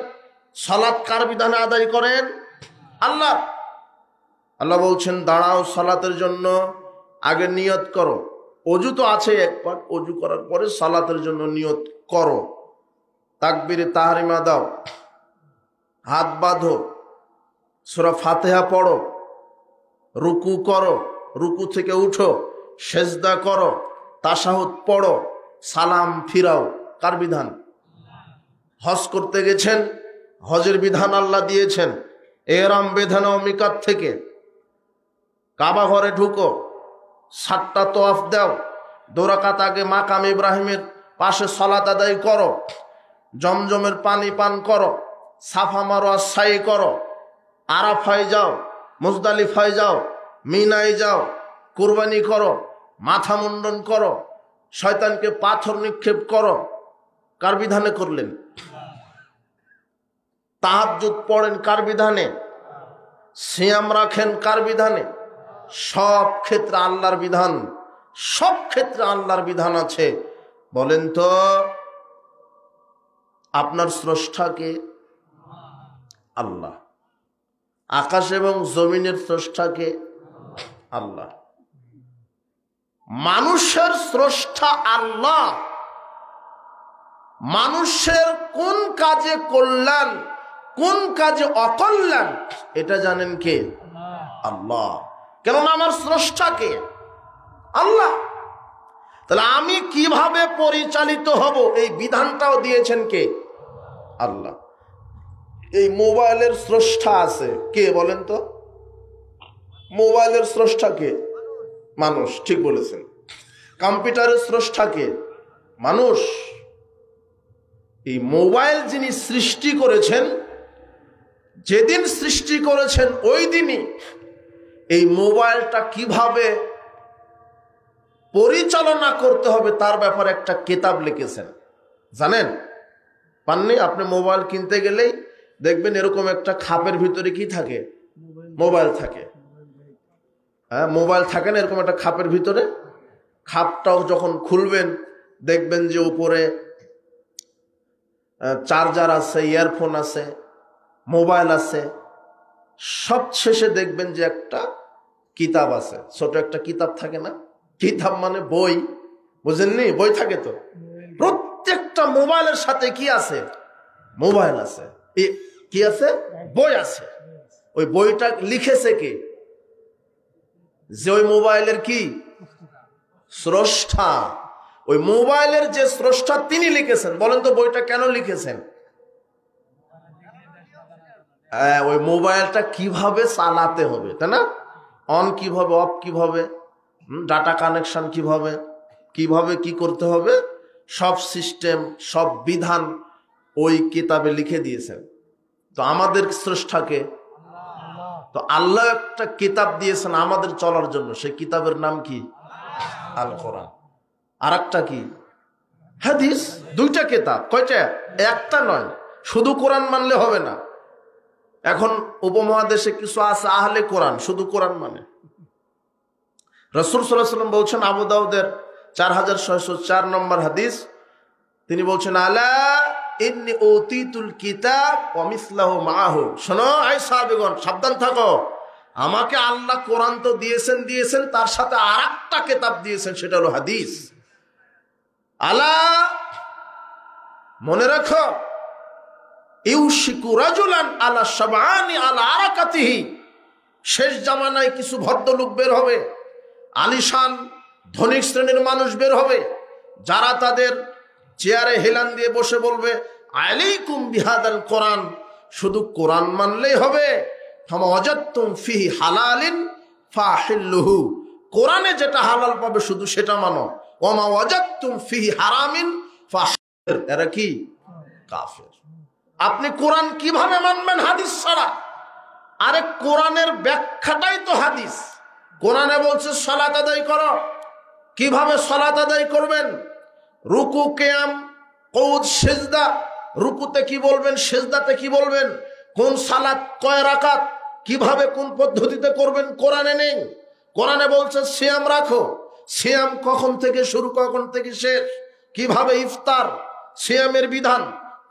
সালাত কার বিধানে আদায় করেন? আল্লাহ। আল্লাহ বলছেন দাঁড়াও সালাতের জন্য, আগে নিয়ত করো। অজু তো আছে একবার, অজু করার পরে সালাতের জন্য নিয়ত করো। তাকবীরে তাহরিমা দাও, হাত বাঁধো, সূরা ফাতিহা পড়ো, রুকু করো, রুকু থেকে উঠো, সেজদা করো, তাশাহুদ পড়ো, সালাম ফিরাও। কার বিধান? হজ করতে গেছেন, হজের বিধান আল্লাহ দিয়েছেন। এহরাম বেঁধে নাও মিকাত থেকে, কাবা ঘরে ঢুকো, 7টা তওয়াফ দাও, 2 রাকাত আগে মাকাম ইব্রাহিমের পাশে সালাত আদায় করো, জমজমের পানি পান করো, সাফা মারওয়া সাই করো, আরাফায় যাও, মুজদালিফায় যাও, মিনায় যাও, কুরবানি করো, মাথা মুন্ডন করো, শয়তানকে পাথর নিক্ষেপ করো। কার বিধানে করলেন? তাহাজ্জুদ পড়েন কার বিধানে? সিয়াম রাখেন কার বিধানে? সব ক্ষেত্রে আল্লাহর বিধান। সব ক্ষেত্রে আল্লাহর বিধান আছে। বলেন তো আপনার স্রষ্টাকে? আল্লাহ। আকাশ এবং জমিনের স্রষ্টাকে? আল্লাহ। মানুষের স্রষ্টা আল্লাহ। মানুষের কোন কাজে কল্যাণ, কোন কাজে অকল্যাণ, এটা জানেন কে? আল্লাহ। কেননা আমার স্রষ্টাকে আল্লাহ। তাহলে আমি কিভাবে পরিচালিত হব এই বিধানটাও দিয়েছেন কে? আল্লাহ। এই মোবাইলের স্রষ্টা আছে কে বলেন তো? মোবাইলের স্রষ্টা কে? মানুষ। ঠিক বলেছেন। কম্পিউটারের স্রষ্টা কে? মানুষ। এই মোবাইল যিনি সৃষ্টি করেছেন, যেদিন সৃষ্টি করেছেন ওই দিনই এই মোবাইলটা কিভাবে পরিচালনা করতে হবে তার ব্যাপারে একটা কিতাব লিখেছেন। জানেন? পাননি? আপনি মোবাইল কিনতে গেলেই দেখবেন এরকম একটা খাপের ভিতরে কি থাকে, মোবাইল থাকে। হ্যাঁ, মোবাইল থাকে না এরকম একটা খাপের ভিতরে। খাপটাও যখন খুলবেন দেখবেন যে উপরে চার্জার আছে, ইয়ারফোন আছে, মোবাইল আছে, সব শেষে দেখবেন যে একটা কিতাব আছে, ছোট একটা কিতাব থাকে না? কিতাব মানে বই, বুঝেননি? বই থাকে তো। প্রত্যেকটা মোবাইলের সাথে কি আছে? মোবাইল আছে। কি আছে? বই আছে। ওই বইটা লিখেছে কে? যে ওই মোবাইলের কি স্রষ্টা, ওই মোবাইলের যে স্রষ্টা তিনি লিখেছেন। বলেন তো বইটা কেন লিখেছেন? ওই মোবাইলটা কিভাবে চালাতে হবে, তাই না? অন কিভাবে, অফ কিভাবে, ডাটা কানেকশন কিভাবে, কিভাবে কি করতে হবে, সব সিস্টেম, সব বিধান ওই কিতাবে লিখে দিয়েছেন। তো আমাদের স্রষ্টাকে, তো আল্লাহ একটা কিতাব দিয়েছেন আমাদের চলার জন্য। সেই কিতাবের নাম কি? আল কোরআন। আর একটা কি? হাদিস। দুইটা কিতাব। কয়টা? একটা নয়। শুধু কোরআন মানলে হবে না। এখন উপমহাদেশে কিছু আছে আহলে কোরআন, শুধু কোরআন মানে। রাসূল সাল্লাল্লাহু আলাইহি ওয়াসাল্লাম বলছেন, আবু দাউদের 4604 নম্বর হাদিস, তিনি বলছেন, আলা ইন্নী উতিতুল কিতাব ওয়া মিসলাহু মাআহু। শোনো আই সাহাবীগণ, সাবধান থাকো, আমাকে আল্লাহ কোরআন তো দিয়েছেন, তার সাথে আরেকটা কিতাব দিয়েছেন, সেটা হলো হাদিস। আলা, মনে রাখো, ইউশিকু রাজুলান আলা শাবআনি আলা আরাকাতিহি। শেষ জামানায় কিছু ভদ্রলোক বের হবে, আলিশান ধনিক শ্রেণীর মানুষ বের হবে, যারা তাদের চেয়ারে হেলান দিয়ে বসে বলবে, আলাইকুম বিহাদাল কোরআন, শুধু কোরআন মানলেই হবে। ফামা ওয়াজাদতুম ফিহি হালালিন ফাহিল্লুহু, কোরআনে যেটা হালাল পাবে শুধু সেটা মানো। ওয়ামা ওয়াজাদতুম ফিহি হারামিন ফাহির, এরা কি? কাফের। আপনি কোরআন কিভাবে মানবেন হাদিস ছাড়া? আরে কোরআনের ব্যাখ্যাটাই তো হাদিস। কোরআনে বলছে সালাত আদায় করো, কিভাবে সালাত আদায় করবেন? রুকু, কিয়াম, কউদ, সিজদা। রুকুতে কি বলবেন, সিজদাতে কি বলবেন, কোন সালাত কয় রাকাত, কিভাবে কোন পদ্ধতিতে করবেন, কোরআনে নেই। কোরআনে বলছে সিয়াম রাখো, সিয়াম কখন থেকে শুরু কখন থেকে শেষ, কিভাবে ইফতার, সিয়ামের বিধান।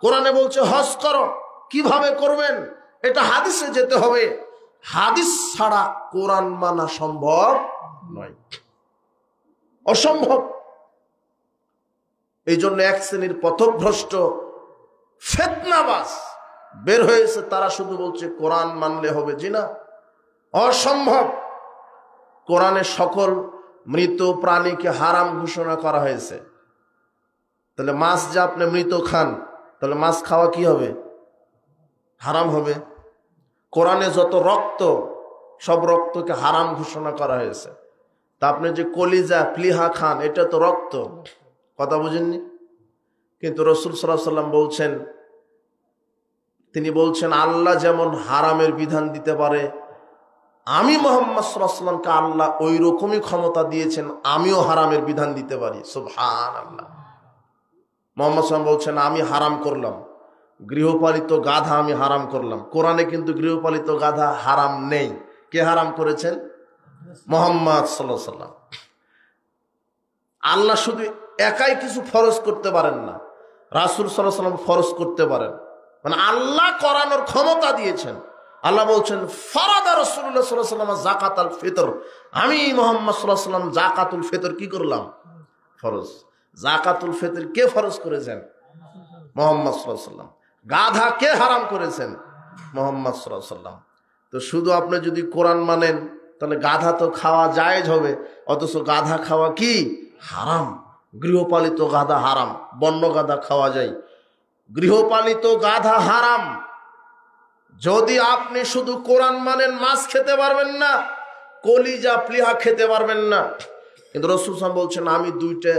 কোরআনে বলছে হজ করো, কিভাবে করবেন, এটা হাদিসে যেতে হবে। হাদিস ছাড়া কোরআন মানা সম্ভব নয়, অসম্ভব। এই জন্য এক শ্রেণীর পথভ্রষ্ট ফিতনাবাজ বের হয়েছে, তারা শুধু বলছে কোরআন মানলে হবে। জি না, অসম্ভব। কোরআনে সকল মৃত প্রাণীকে হারাম ঘোষণা করা হয়েছে। তাহলে মাছ যে আপনি মৃত খান, তাহলে মাছ খাওয়া কি হবে? হারাম হবে। কোরআনে যত রক্ত, সব রক্তকে হারাম ঘোষণা করা হয়েছে। তা আপনি যে কলিজা প্লিহা খান, এটা তো রক্ত, কথা বুঝেননি? কিন্তু রাসূল সাল্লাল্লাহু আলাইহি ওয়াসাল্লাম বলছেন, তিনি বলছেন আল্লাহ যেমন হারামের বিধান দিতে পারে, আমি মুহাম্মদ সাল্লাল্লাহু আলাইহি ওয়াসাল্লামকে আল্লাহ ওই রকমই ক্ষমতা দিয়েছেন, আমিও হারামের বিধান দিতে পারি। সুবহানাল্লাহ। মুহাম্মদ সাল্লাল্লাহু আলাইহি ওয়াসাল্লাম বলছেন, আমি হারাম করলাম গৃহপালিত গাধা, আমি হারাম করলাম। কোরআনে কিন্তু গৃহপালিত গাধা হারাম নেই। কে হারাম করেছেন? মুহাম্মদ সাল্লাল্লাহু আলাইহি ওয়াসাল্লাম। আল্লাহ শুধু একাই কিছু ফরজ করতে পারেন না, রাসূল সাল্লাল্লাহু আলাইহি ওয়াসাল্লাম ফরজ করতে পারেন। মানে আল্লাহ করানোর ক্ষমতা দিয়েছেন। আল্লাহ বলছেন ফারাদা রাসূলুল্লাহ সাল্লাল্লাহু আলাইহি ওয়াসাল্লাম যাকাতুল ফিতর, আমি মুহাম্মদ সাল্লাল্লাহু আলাইহি ওয়াসাল্লাম যাকাতুল ফিতর কি করলাম? ফরজ। যাকাতুল ফিতর কে ফরজ করেছেন? মুহাম্মদ সাল্লাল্লাহু আলাইহি ওয়াসাল্লাম। গাধা কে হারাম করেছেন? মুহাম্মদ সাল্লাল্লাহু আলাইহি ওয়াসাল্লাম। তো শুধু আপনি যদি কোরআন মানেন তাহলে গাধা তো খাওয়া জায়েজ হবে, অথচ গাধা খাওয়া কি? হারাম। গৃহপালিত গাধা হারাম, বন্য গাধা খাওয়া যায়, গৃহপালিত গাধা হারাম। যদি আপনি শুধু কোরআন মানেন, মাছ খেতে পারবেন না, কলিজা প্লিহা খেতে পারবেন না। কিন্তু রাসূল সাল্লাল্লাহু আলাইহি ওয়াসাল্লাম বলছেন আমি দুইটা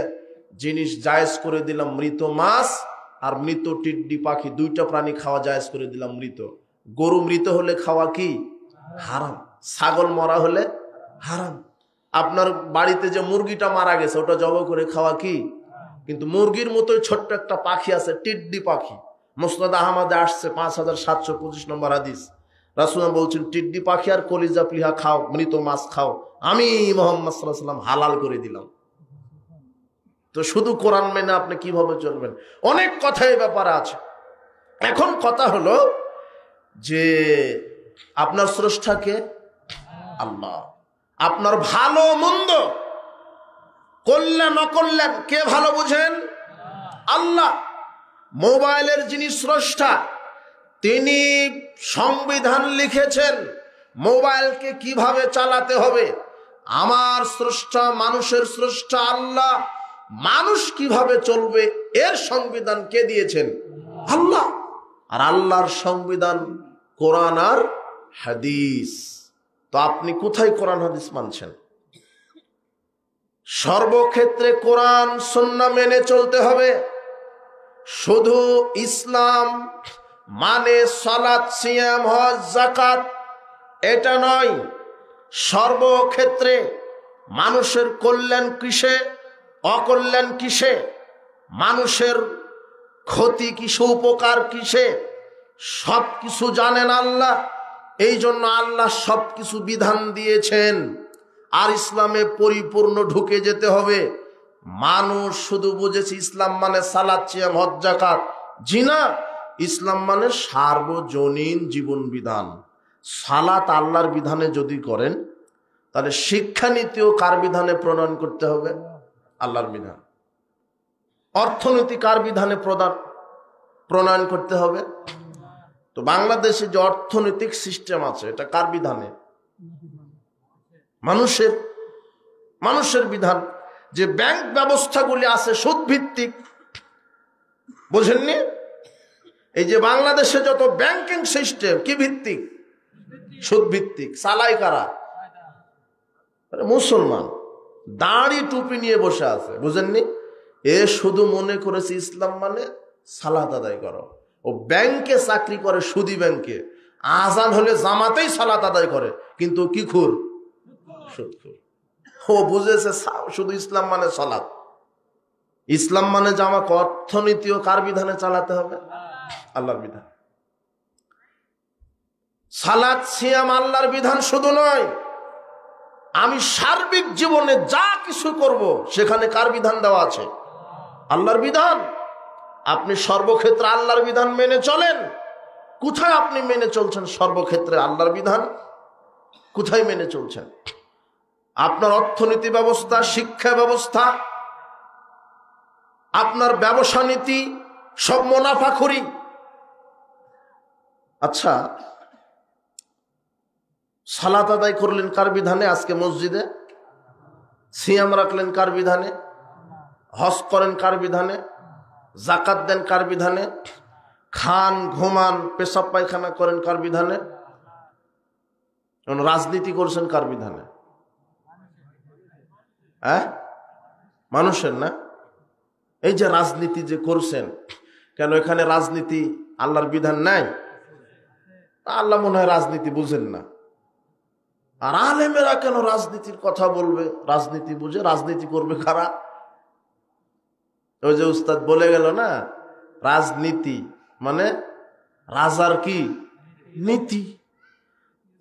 জিনিস জায়েজ করে দিলাম, মৃত মাছ আর মৃত টিড্ডি পাখি, দুইটা প্রাণী খাওয়া জায়েজ করে দিলাম। মৃত গরু মৃত হলে খাওয়া কি? হারাম। ছাগল মরা হলে হারাম। আপনার বাড়িতে যে মুরগিটা মারা গেছে, ওটা জবাই করে খাওয়া কি? কিন্তু মুরগির মতোই ছোট্ট একটা পাখি আছে, টিড্ডি পাখি, ওটা জবাই করে খাওয়া কি? হারাম। মুসনাদ আহমদে আসছে 5725 নম্বর হাদিস, রাসূল বলছেন টিড্ডি পাখি আর কলিজা প্লিহা খাও, মৃত মাছ খাও, আমি মুহাম্মদ সাল্লাল্লাহু আলাইহি ওয়াসাল্লাম হালাল করে দিলাম। তো শুধু কোরআন মেনে আপনি কিভাবে চলবেন? অনেক কথা এই ব্যাপারে আছে। এখন কথা হলো যে আপনার স্রষ্টাকে আল্লাহ, আপনার ভালো মন্দ কল্যাণ অকল্যাণ কে ভালো বুঝেন? আল্লাহ। মোবাইলের যিনি স্রষ্টা তিনি সংবিধান লিখেছেন মোবাইলকে কিভাবে চালাতে হবে। আমার স্রষ্টা, মানুষের স্রষ্টা আল্লাহ, মানুষ কিভাবে চলবে এর সংবিধান কে দিয়েছেন? আল্লাহ। আর আল্লাহর সংবিধান কোরআন আর হাদিস। তো আপনি কোথায় কোরআন হাদিস মানছেন? সর্বক্ষেত্রে কোরআন সুন্নাহ মেনে চলতে হবে। শুধু ইসলাম মানে সালাত, সিয়াম, হজ, যাকাত এটা নয়। সর্বক্ষেত্রে মানুষের কল্যাণ কিসে, অকল্যাণ কিসে, মানুষের ক্ষতি কিসে, উপকার কিসে, সব কিছু জানেন আল্লাহ। এই জন্য আল্লাহ সব কিছু বিধান দিয়েছেন। আর ইসলামে পরিপূর্ণ ঢুকে যেতে হবে। মানুষ শুধু বুঝেছে ইসলাম মানে সালাত, সিয়াম, হজ, যাকাত। জি না, ইসলাম মানে সার্বজনীন জীবন বিধান। সালাত আল্লাহর বিধানে যদি করেন তাহলে শিক্ষানীতিও কার বিধানে প্রণয়ন করতে হবে? আল্লাহর বিধান। অর্থনীতি কার বিধানে প্রণয়ন করতে হবে? তো বাংলাদেশে যে অর্থনৈতিক সিস্টেম আছে এটা কার বিধানে? মানুষের বিধান। যে ব্যাংক ব্যবস্থাগুলি আছে সুদ ভিত্তিক, বোঝেননি? এই যে বাংলাদেশে যত ব্যাংকিং সিস্টেম কি ভিত্তিক? সুদ ভিত্তিক। চালায় কারা? মুসলমান। দাড়ি টুপি নিয়ে বসে আছে, বুঝেননি? এ শুধু মনে করেছে ইসলাম মানে সালাত আদায় করো। ও ব্যাংকে চাকরি করে, সুদী ব্যাংকে। আজান হলে জামাতেই সালাত আদায় করে, কিন্তু কি খুর? সুদখোর। ও বুঝেছে শুধু ইসলাম মানে সালাত। ইসলাম মানে জামাকে অর্থনীতিও কার বিধানে চালাতে হবে? আল্লাহর বিধান। সালাত, সিয়াম আল্লাহর বিধান শুধু নয়, আমি সার্বিক জীবনে যা কিছু করব সেখানে কার বিধান দেওয়া আছে? আল্লাহর বিধান। আপনি সর্বক্ষেত্রে আল্লাহর বিধান মেনে চলেন। কোথায় আপনি মেনে চলছেন সর্বক্ষেত্রে আল্লাহর বিধান? কোথায় মেনে চলছেন? আপনার অর্থনীতি ব্যবস্থা, শিক্ষা ব্যবস্থা, আপনার ব্যবসা নীতি সব মুনাফাখুরি। আচ্ছা, সালাত আদায় করলেন কার বিধানে? আজকে মসজিদে। সিয়াম রাখলেন কার বিধানে? হজ করেন কার বিধানে? যাকাত দেন কার বিধানে? খান, ঘুমান, পেশাব পায়খানা করেন কার বিধানে? রাজনীতি করছেন কার বিধানে? হ্যাঁ, মানুষের না? এই যে রাজনীতি যে করছেন, কেন এখানে রাজনীতি আল্লাহর বিধান নাই? আল্লাহ মনে হয় রাজনীতি বুঝেন না। আর আলেমেরা কেন রাজনীতির কথা বলবে? রাজনীতি বুঝে রাজনীতি করবে কারা? ওই যে উস্তাদ বলে গেল না, রাজনীতি মানে রাজার কি নীতি।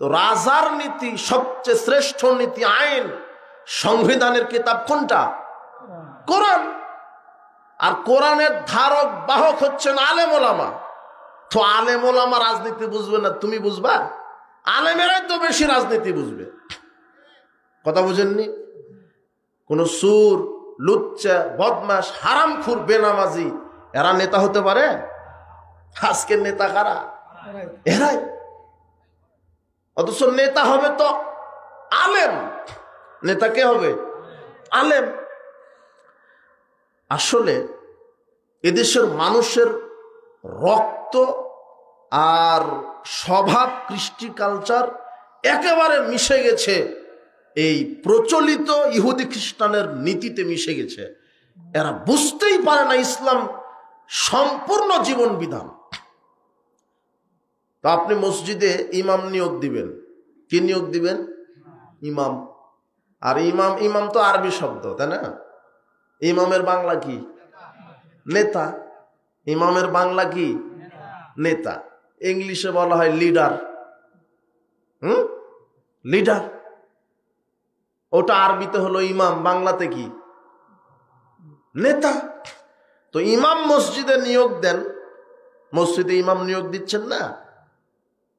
তো রাজার নীতি সবচেয়ে শ্রেষ্ঠ নীতি, আইন, সংবিধানের কিতাব কোনটা? কোরআন। আর কোরআনের ধারক বাহক হচ্ছেন আলেম ওলামা। তো আলেম ওলামা রাজনীতি বুঝবে না, তুমি বুঝবা? আলেমেরাই তো বেশি রাজনীতি বুঝবে। কথা বুঝেননি? কোন সুর, লুচ্চা, বদমাশ, হারামখোর, বেনামাজি এরা নেতা হতে পারে? আজকের নেতা কারা? এরাই। অথচ নেতা হবে তো আলেম। নেতা কে হবে? আলেম। আসলে এদেশের মানুষের রক্ত আর স্বভাব, কৃষ্টি, কালচার একেবারে মিশে গেছে এই প্রচলিত ইহুদি খ্রিস্টানের নীতিতে মিশে গেছে। এরা বুঝতেই পারে না ইসলাম সম্পূর্ণ জীবন বিধান। তো আপনি মসজিদে ইমাম নিয়োগ দিবেন, কি নিয়োগ দিবেন? ইমাম। আর ইমাম, ইমাম তো আরবি শব্দ, তাই না? ইমামের বাংলা কি? নেতা। ইমামের বাংলা কি? নেতা, ইংলিশে বলা হয় লিডার। লিডার, ওটা আরবিতে হলো ইমাম, বাংলাতে কি? নেতা। তো ইমাম মসজিদে নিয়োগ দেন, মসজিদে ইমাম নিয়োগ দিচ্ছেন না?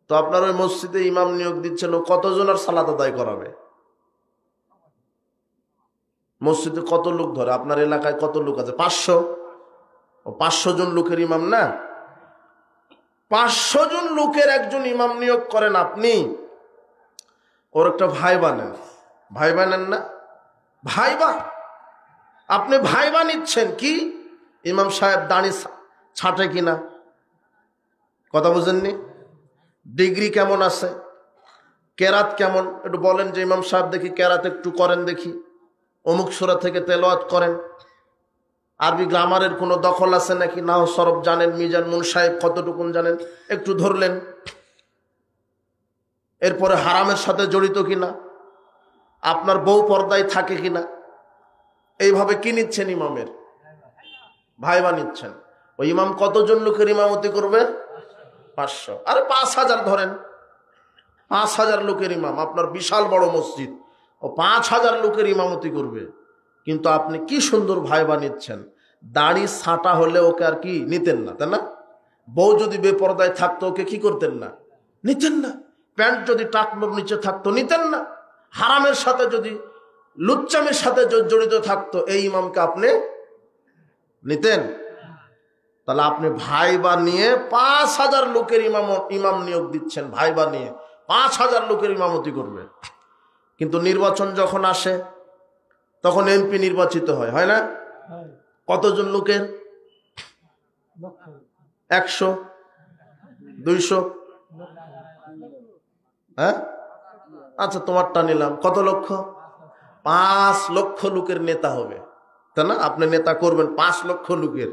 তো আপনার ওই মসজিদে ইমাম নিয়োগ দিচ্ছেন, ও কতজনের সালাত আদায় করাবে? মসজিদে কত লোক ধরে? আপনার এলাকায় কত লোক আছে? 500। ও 500 জন লোকের ইমাম না? 500 জন লোকের একজন ইমাম নিয়োগ করেন আপনি, ওর একটা ভাই বানেন। ভাই বানেন না? ভাইবা, আপনি ভাইবা নিচ্ছেন কি? ইমাম সাহেব দাড়ি ছাঁটে কিনা, কথা বুঝেননি? ডিগ্রি কেমন আছে, কেরাত কেমন, একটু বলেন যে ইমাম সাহেব দেখি কেরাত একটু করেন, দেখি অমুক সূরা থেকে তেলাওয়াত করেন। আরবি গ্রামারের কোনো দখল আছে নাকি? নাও সরফ জানেন, মিজান মুনসাহেব কতটুকুন জানেন, একটু ধরলেন। এরপরে হারামের সাথে জড়িত কিনা, আপনার বউ পর্দায় থাকে কিনা, এইভাবে কি নিচ্ছেন? ইমামের ভাইবা নিচ্ছেন। ওই ইমাম কতজন লোকের ইমামতি করবে? 500। আরে 5000 ধরেন, 5000 লোকের ইমাম, আপনার বিশাল বড় মসজিদ, ও 5000 লোকের ইমামতি করবে। কিন্তু আপনি কি সুন্দর ভাইবা নিচ্ছেন। দাড়ি ছাঁটা হলে ওকে আর কি নিতেন না, তাই না? বউ যদি বেপরদায় থাকতো ওকে কি করতেন না? নিতেন না। প্যান্ট যদি টাকনোর নিচে থাকতো নিতেন না। হারামের সাথে যদি, লুচ্চামের সাথে জড়িত থাকতো, এই ইমামকে আপনি নিতেন? তাহলে আপনি ভাইবা নিয়ে 5000 লোকের ইমাম নিয়োগ দিচ্ছেন, ভাইবা নিয়ে 5000 লোকের ইমামতি করবে। কিন্তু নির্বাচন যখন আসে তখন এমপি নির্বাচিত হয়, হয় না? কতজন লোকের? 100, 200, হ্যাঁ? আচ্ছা, তোমারটা নিলাম, কত লক্ষ? 5 লক্ষ লোকের নেতা হবে, তাই না? আপনি নেতা করবেন 5 লক্ষ লোকের।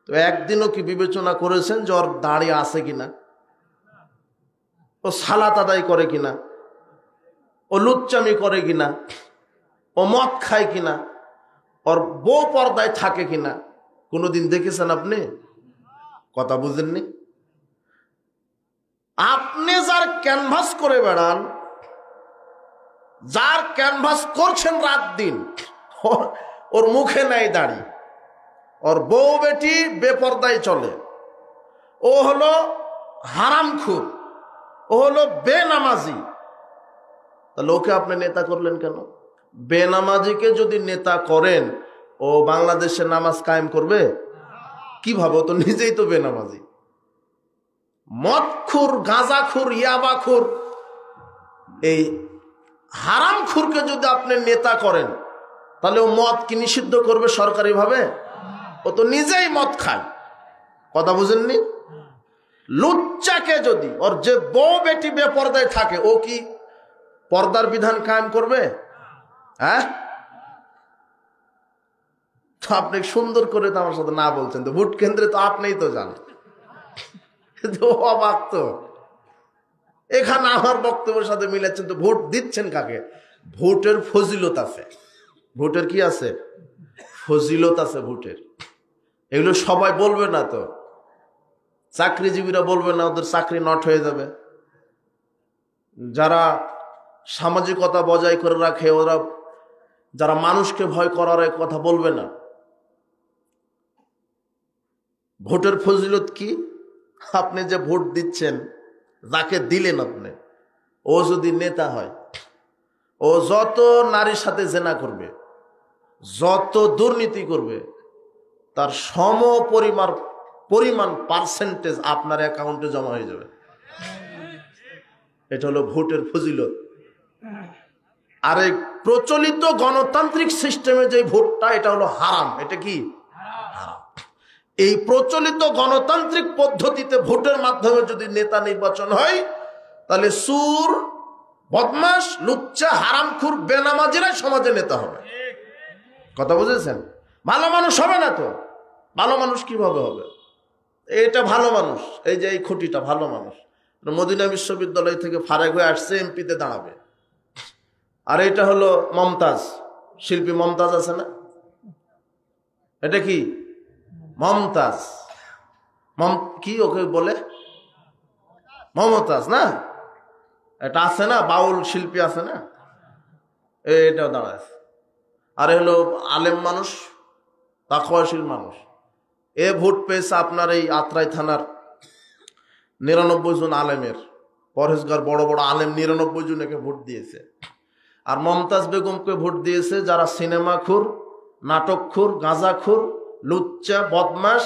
তো একদিনও কি বিবেচনা করেছেন যে ওর দাড়ি আছে কিনা, ও সালাত আদায় করে কিনা, ও লুচ্চামি করে কিনা, ও মদ খায় কিনা, ওর বউ পর্দায় থাকে কিনা? কোনোদিন দেখেছেন আপনি? কথা বুঝেননি? আপনি যার ক্যানভাস করে বেড়ান, যার ক্যানভাস করছেন রাত দিন, ওর মুখে নাই দাড়ি, ওর বউ বেটি বেপর্দায় চলে, ও হলো হারামখোর, ও হলো বেনামাজি, তাহলে ওকে আপনি নেতা করলেন কেন? বেনামাজিকে যদি নেতা করেন, ও বাংলাদেশে নামাজ কায়েম করবে কিভাবে? ও তো নিজেই তো বেনামাজি। মদখুর, গাঁজাখুর, ইয়াবাখুর, এই হারামখুরকে যদি আপনি নেতা করেন, তাহলে ও মদ কি নিষিদ্ধ করবে সরকারি ভাবে? ও তো নিজেই মদ খায়, কথা বুঝেননি? লুচ্চাকে যদি, ওর যে বউ বেটি বেপর্দায় থাকে, ও কি পর্দার বিধান কায়েম করবে? হ্যাঁ? তো আপনি সুন্দর করে তো আমার সাথে না বলছেন, তো ভোট কেন্দ্রে তো আপনিই তো যান, অবাক তো। এখানে আমার বক্তব্যের সাথে মিলাচ্ছেন, তো ভোট দিচ্ছেন কাকে? ভোটের ফজিলত আছে। ভোটের কি আছে? ফজিলত আছে ভোটের। এগুলো সবাই বলবে না তো, চাকরিজীবীরা বলবে না, ওদের চাকরি নট হয়ে যাবে। যারা সামাজিকতা বজায় করে রাখে, ওরা, যারা মানুষকে ভয় করার কথা বলবে না। ভোটের ফজিলত কি? আপনি যে ভোট দিচ্ছেন, যাকে দিলেন আপনি, ও যদি নেতা হয়, ও যত নারীর সাথে জেনা করবে, যত দুর্নীতি করবে, তার সম পরিমাণ পার্সেন্টেজ আপনার অ্যাকাউন্টে জমা হয়ে যাবে। এটা হলো ভোটের ফজিলত। আর এই প্রচলিত গণতান্ত্রিক সিস্টেমে যে ভোটটা, এটা হলো হারাম। এটা কি? হারাম। এই প্রচলিত গণতান্ত্রিক পদ্ধতিতে ভোটের মাধ্যমে যদি নেতা নির্বাচন হয়, তাহলে সুর, বদমাশ, লুচ্চা, হারামখুর, বেনামাজিরা সমাজে নেতা হবে। কথা বুঝেছেন? ভালো মানুষ হবে না তো। ভালো মানুষ কিভাবে হবে? এটা ভালো মানুষ, এই যে এই খুঁটিটা ভালো মানুষ, মদিনা বিশ্ববিদ্যালয় থেকে ফারাক হয়ে আসছে, এমপিতে দাঁড়াবে। আর এটা হলো মমতাজ, শিল্পী মমতাজ আছে না? এটা কি? মমতাজ। কি ওকে বলে, মমতাজ না, এটা আছে না, বাউল শিল্পী আছে না, এটাও দাঁড়ায়। আর হলো আলেম মানুষ, তাকওয়াশীল মানুষ, এ ভোট পেয়েছে আপনার এই আত্রাই থানার 99 জন আলেমের, পরহেজগার বড় বড় আলেম 99 জন একে ভোট দিয়েছে। আর মমতাজ বেগমকে ভোট দিয়েছে যারা সিনেমাখুর, নাটকখুর, গাঁজাখুর, লুচ্চা, বদমাস,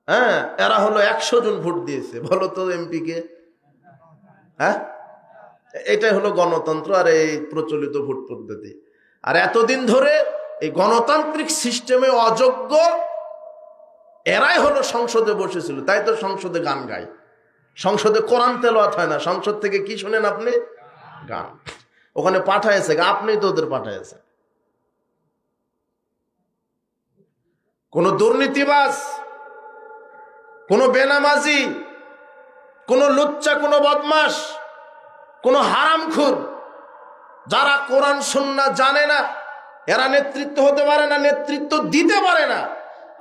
হ্যাঁ, এরা হলো 100 জন ভোট দিয়েছে। বলো তো এমপি কে? হ্যাঁ, এটাই হলো গণতন্ত্র আর এই প্রচলিত ভোট পদ্ধতি। আর এতদিন ধরে এই গণতান্ত্রিক সিস্টেমে অযোগ্য এরাই হলো সংসদে বসেছিল। তাই তো সংসদে গান গায়, সংসদে কোরআন তেলাওয়াত হয় না, সংসদ থেকে কি শুনেন আপনি? গান। ওখানে পাঠায়েছে, আপনি তো ওদের পাঠায়েছে। কোন দুর্নীতিবাজ, কোন বেনামাজি, কোন লুচ্চা, কোন বদমাস, কোন হারামখোর, যারা কোরআন সুন্নাহ জানে না, এরা নেতৃত্ব হতে পারে না, নেতৃত্ব দিতে পারে না।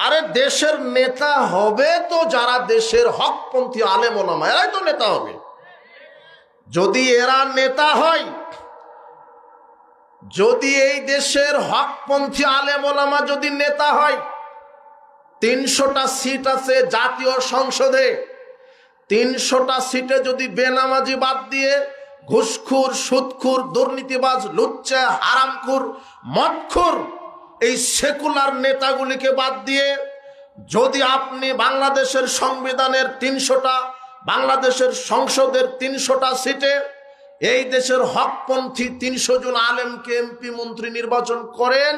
আরে দেশের নেতা হবে তো যারা দেশের হকপন্থী আলেম ওলামা, এরাই তো নেতা হবে। যদি এরা নেতা হয়, যদি এই দেশের হকপন্থী আলেম ওলামা যদি নেতা হয়, 300টা সিট আছে জাতীয় সংসদে, 300টা সিটে যদি বেনামাজি বাদ দিয়ে ঘুষখোর, সুদখোর, দুর্নীতিবাজ, লুচ্চা, হারামখোর, মদখোর, এই সেকুলার নেতাগুলিকে বাদ দিয়ে যদি আপনি বাংলাদেশের সংবিধানের 300টা, বাংলাদেশের সংসদের 300টা সিটে এই দেশের হকপন্থী 300 জন আলেমকে এমপি মন্ত্রী নির্বাচন করেন,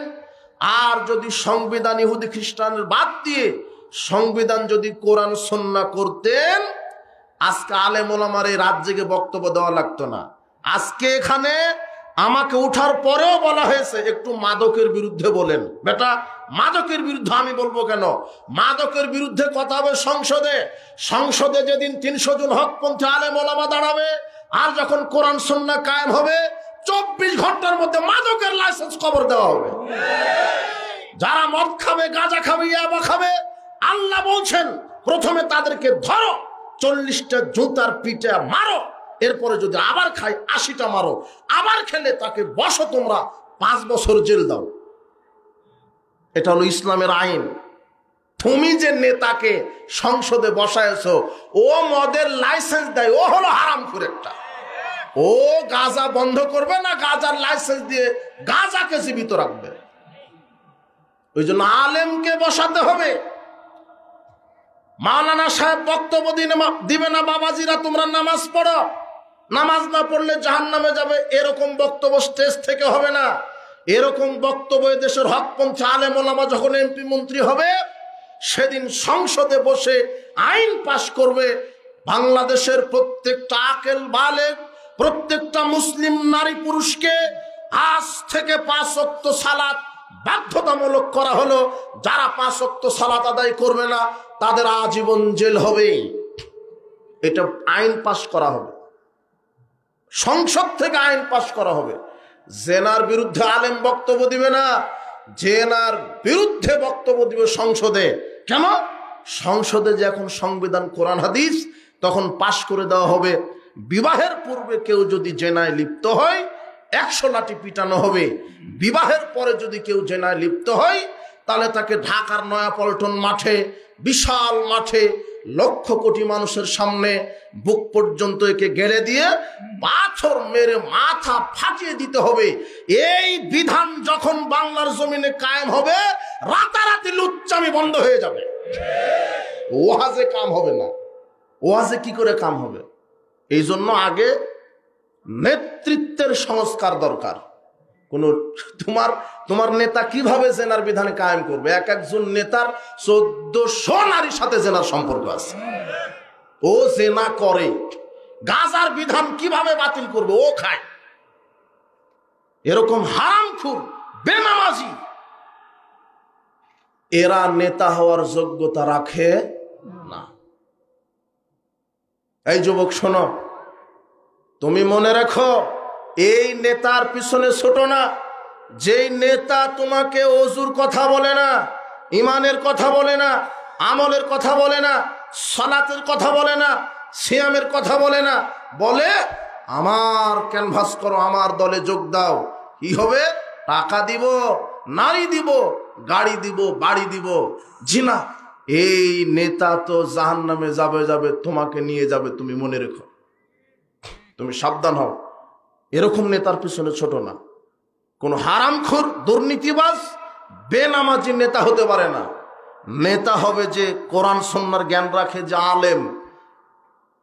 আর যদি সংবিধান ইহুদি খ্রিস্টানের বাদ দিয়ে সংবিধান যদি কোরআন সুন্নাহ করতেন, আজকে আলেম ওলামার এই রাত জেগে বক্তব্য দেওয়া লাগতো না। আজকে এখানে আমাকে উঠার পরেও বলা হয়েছে একটু মাদকের বিরুদ্ধে বলেন। বেটা, মাদকের বিরুদ্ধে আমি বলবো কেন? মাদকের বিরুদ্ধে কথা হবে সংসদে। সংসদে যেদিন 300 জন হকপন্থী আলেম ওলামা দাঁড়াবে, আর যখন কোরআন সুন্নাহ কায়েম হবে, 24 ঘন্টার মধ্যে মাদকের লাইসেন্স কবর দেওয়া হবে। যারা মদ খাবে, গাঁজা খাবে, ইয়াবা খাবে, আল্লাহ বলছেন প্রথমে তাদেরকে ধরো, 40টা জুতার পিঠে মারো, এরপরে যদি আবার খায় 80টা মারো, আবার খেলে তাকে বসো তোমরা 5 বছর জেল দাও। এটা হলো ইসলামের আইন। তুমি যে নেতাকে সংসদে বসায়ছো, ও মদের লাইসেন্স দেয়, ও হলো হারামখোর একটা। ও গাঁজা বন্ধ করবে না, গাঁজার লাইসেন্স দিয়ে গাঁজাকে জীবিত রাখবে। ওই জন্য আলেমকে বসাতে হবে। মাওলানা সাহেব বক্তব্য দিবে না, বাবাজিরা তোমরা নামাজ পড়ো, নামাজ না পড়লে জাহান্নামে যাবে, এরকম বক্তব্য স্টেজ থেকে হবে না। এরকম বক্তব্য দেশের হকপন্থী আলেম ওলামা যখন এমপি মন্ত্রী হবে, সেদিন সংসদে বসে আইন পাশ করবে। বাংলাদেশের প্রত্যেকটা আকেল বালেগ, প্রত্যেকটা মুসলিম নারী পুরুষকে আজ থেকে 5 ওয়াক্ত সালাত বাধ্যতামূলক করা হলো। যারা 5 ওয়াক্ত সালাত আদায় করবে না, তাদের আজীবন জেল হবে। এটা আইন পাশ করা হবে, সংসদ থেকে আইন পাশ করা হবে। জেনার বিরুদ্ধে আলেম বক্তব্য দিবে না, জেনার বিরুদ্ধে বক্তব্য দিবে সংসদে। কেন? সংসদে যে এখন সংবিধান কোরআন হাদিস, তখন পাশ করে দেওয়া হবে বিবাহের পূর্বে কেউ যদি জেনায় লিপ্ত হয় 100 লাঠি পিটানো হবে। বিবাহের পরে যদি কেউ জেনায় লিপ্ত হয়, তাহলে তাকে ঢাকার নয়াপল্টন মাঠে, বিশাল মাঠে, লক্ষ কোটি মানুষের সামনে বুক পর্যন্ত একে গেড়ে দিয়ে পাথর মেরে মাথা ফাটিয়ে দিতে হবে। এই বিধান যখন বাংলার জমিনে কায়েম হবে, রাতারাতি লুচ্চামি বন্ধ হয়ে যাবে। ওয়াজে কাম হবে না। ওয়াজে কি করে কাম হবে? এই জন্য আগে নেতৃত্বের সংস্কার দরকার। তোমার নেতা কিভাবে জেনার বিধান কায়েম করবে? একজন নেতার 1400 নারীর সাথে জেনার সম্পর্ক আছে, ও জেনা করে। গাজার বিধান কিভাবে বাতিল করবে? ও খায়। এরকম হারামখোর, বেনামাজি, এরা নেতা হওয়ার যোগ্যতা রাখে না। এই যুবক শোনো, তুমি মনে রাখো, এই নেতার পিছনে ছোট না। যেই নেতা তোমাকে ওযুর কথা বলে না, ইমানের কথা বলে না, আমলের কথা বলে না, সালাতের কথা বলে না, সিয়ামের কথা বলে না, বলে আমার ক্যানভাস করো, আমার দলে যোগ দাও। কি হবে? টাকা দিব, নারী দিব, গাড়ি দিব, বাড়ি দিব। জি না, এই নেতা তো জাহান্নামে যাবে, তোমাকে নিয়ে যাবে, তুমি মনে রেখো, তুমি সাবধান হও। এরকম নেতার পিছনে ছোট না। কোন হারামখোর দুর্নীতিবাজ বেনামাজি নেতা হতে পারে না। নেতা হবে যে কোরআন সুন্নাহর জ্ঞান রাখে, যে আলেম।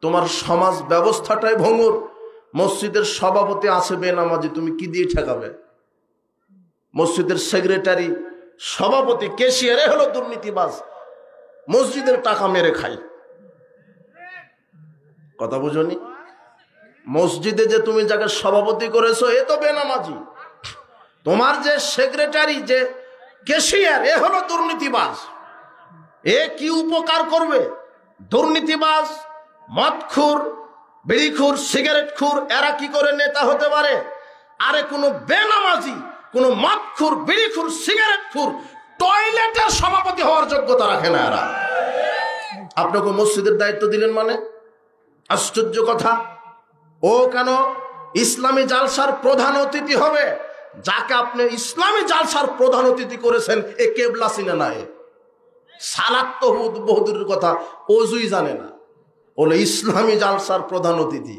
তোমার সমাজ ব্যবস্থাটাই ভঙ্গুর। মসজিদের সভাপতি আছে বেনামাজি, তুমি কি দিয়ে ঠেকাবে? মসজিদের সেক্রেটারি, সভাপতি, ক্যাশিয়ারে হলো দুর্নীতিবাজ, মসজিদের টাকা মেরে খায়। কথা বুঝনি? মসজিদে যে তুমি যাকে সভাপতি করেছো এ তো বেনামাজি। তোমার যে সেক্রেটারি, যে ক্যাশিয়ার, এ হলো দুর্নীতিবাজ। এ কি উপকার করবে? দুর্নীতিবাজ, মদখোর, বিড়িখোর, সিগারেটখোর, এরা কি করে নেতা হতে পারে? আরে কোনো বেনামাজি, কোনো মদখোর, বিড়িখোর, সিগারেটখোর টয়লেটের সভাপতি হওয়ার যোগ্যতা রাখে না এরা। আপনাকে মসজিদের দায়িত্ব দিলেন মানে? আশ্চর্য কথা। ও কেন ইসলামী জালসার প্রধান অতিথি হবে? যাকে আপনি ইসলামী জালসার প্রধান অতিথি করেছেন এ কেবলা চিনে না, এ সালাত তো বহুদূরের কথা, ওযুই জানে না, বলে ইসলামী জালসার প্রধান অতিথি।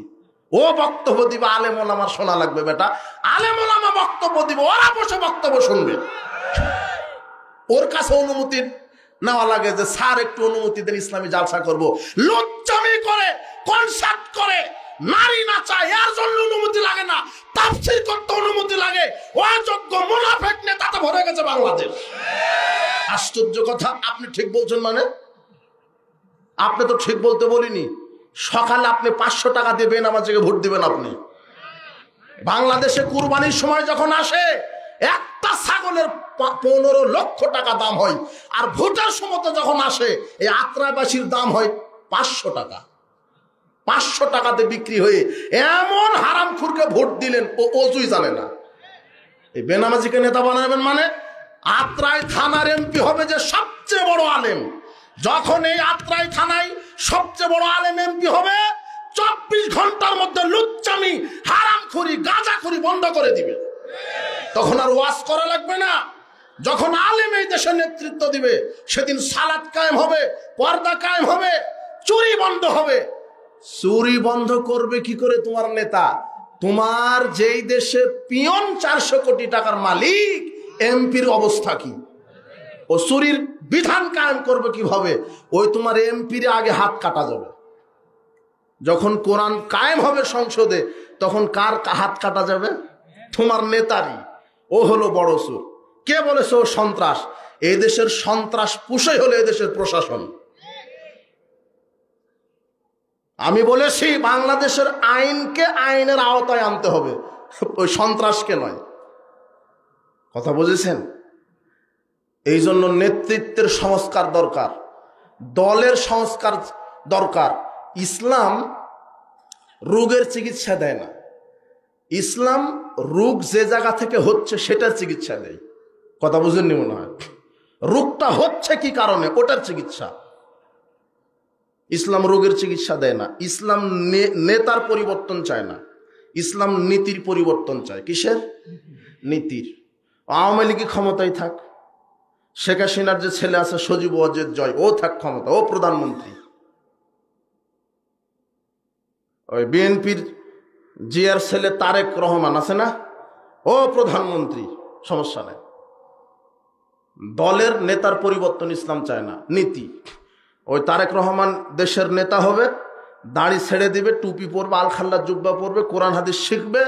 ও বক্তব্য দিবে, আলেম ওলামার শোনা লাগবে বেটা। আলেম ওলামা বক্তব্য দিবে, ওরা বসে বক্তব্য শুনবে। ওর কাছে অনুমতি নেওয়া লাগে যে স্যার একটু অনুমতি দেন, ইসলামী জালসা করব। লুচ্চামি করে, কনসার্ট করে, নারী নাচায়, এর জন্য অনুমতি লাগে না। তাফসীর করতে অনুমতি লাগে। অযোগ্য মুনাফিক নেতাতে ভরে গেছে বাংলাদেশ। আশ্চর্য কথা। আপনি ঠিক বলছেন মানে? আপনি তো ঠিক বলতে বলিনি। সকালে আপনি 500 টাকা দেবেন, আমাকে ভোট দিবেন। আপনি বাংলাদেশে কুরবানির সময় যখন আসে, একটা ছাগলের 15 লক্ষ টাকা দাম হয়। আর ভোটের সময় যখন আসে, এই আত্রাবাসীর দাম হয় 500 টাকা। 500 টাকাতে বিক্রি হয়ে এমন হারামখোরকে ভোট দিলেন, ও ওযুই জানে না। এই বেনামাজিকে নেতা বানাবেন মানে? আত্রাই থানার এমপি হবে যে সবচেয়ে বড় আলেম। যখন এই আত্রাই থানায় সবচেয়ে বড় আলেম এমপি হবে, 24 ঘন্টার মধ্যে লুচ্চামি, হারামখুরি, গাঁজাখুরি বন্ধ করে দিবে। তখন আর ওয়াজ করা লাগবে না। যখন আলেম এই দেশে নেতৃত্ব দিবে, সেদিন সালাত কায়েম হবে, পর্দা কায়েম হবে, চুরি বন্ধ হবে। চুরি বন্ধ করবে কি করে তোমার নেতা? তোমার যেই দেশে পিয়ন 400 কোটি টাকার মালিক, এমপির অবস্থা কি? ও চুরির বিধান কায়েম করবে কিভাবে? ওই তোমার এমপির আগে হাত কাটা যাবে। যখন কোরআন কায়েম হবে সংসদে, তখন কার হাত কাটা যাবে? তোমার নেতারই। ও হলো বড় চোর। কে বলেছে ও সন্ত্রাস? এই দেশের সন্ত্রাস পুষে হলো এদেশের প্রশাসন। আমি বলেছি বাংলাদেশের আইনকে আইনের আওতায় আনতে হবে, ওই সন্ত্রাসকে নয়। কথা বুঝেছেন? এই জন্য নেতৃত্বের সংস্কার দরকার, দলের সংস্কার দরকার। ইসলাম রোগের চিকিৎসা দেয় না। ইসলাম রোগ যে জায়গা থেকে হচ্ছে সেটার চিকিৎসা দেয়। কথা বুঝেননি মনে হয়? রোগটা হচ্ছে কি কারণে, ওটার চিকিৎসা। ইসলাম রোগের চিকিৎসা দেয় না। ইসলাম নেতার পরিবর্তন চায় না, ইসলাম নীতির পরিবর্তন চায়। কিসের? নীতির। আওয়ামী লীগ ক্ষমতায় থাক, শেখ হাসিনার যে ছেলে আছে সজীব ওয়াজেদ জয়, ও থাক ক্ষমতা, ও প্রধানমন্ত্রী। ওই বিএনপির জিয়ার ছেলে তারেক রহমান আছে না, ও প্রধানমন্ত্রী, সমস্যা নেই। দলের নেতার পরিবর্তন ইসলাম চায় না, নীতি। ওই তারেক রহমান দেশের নেতা হবে, দাড়ি ছেড়ে দিবে, টুপি পরবে, আলখাল্লা জুব্বা পরবে, কোরআন হাদিস শিখবে,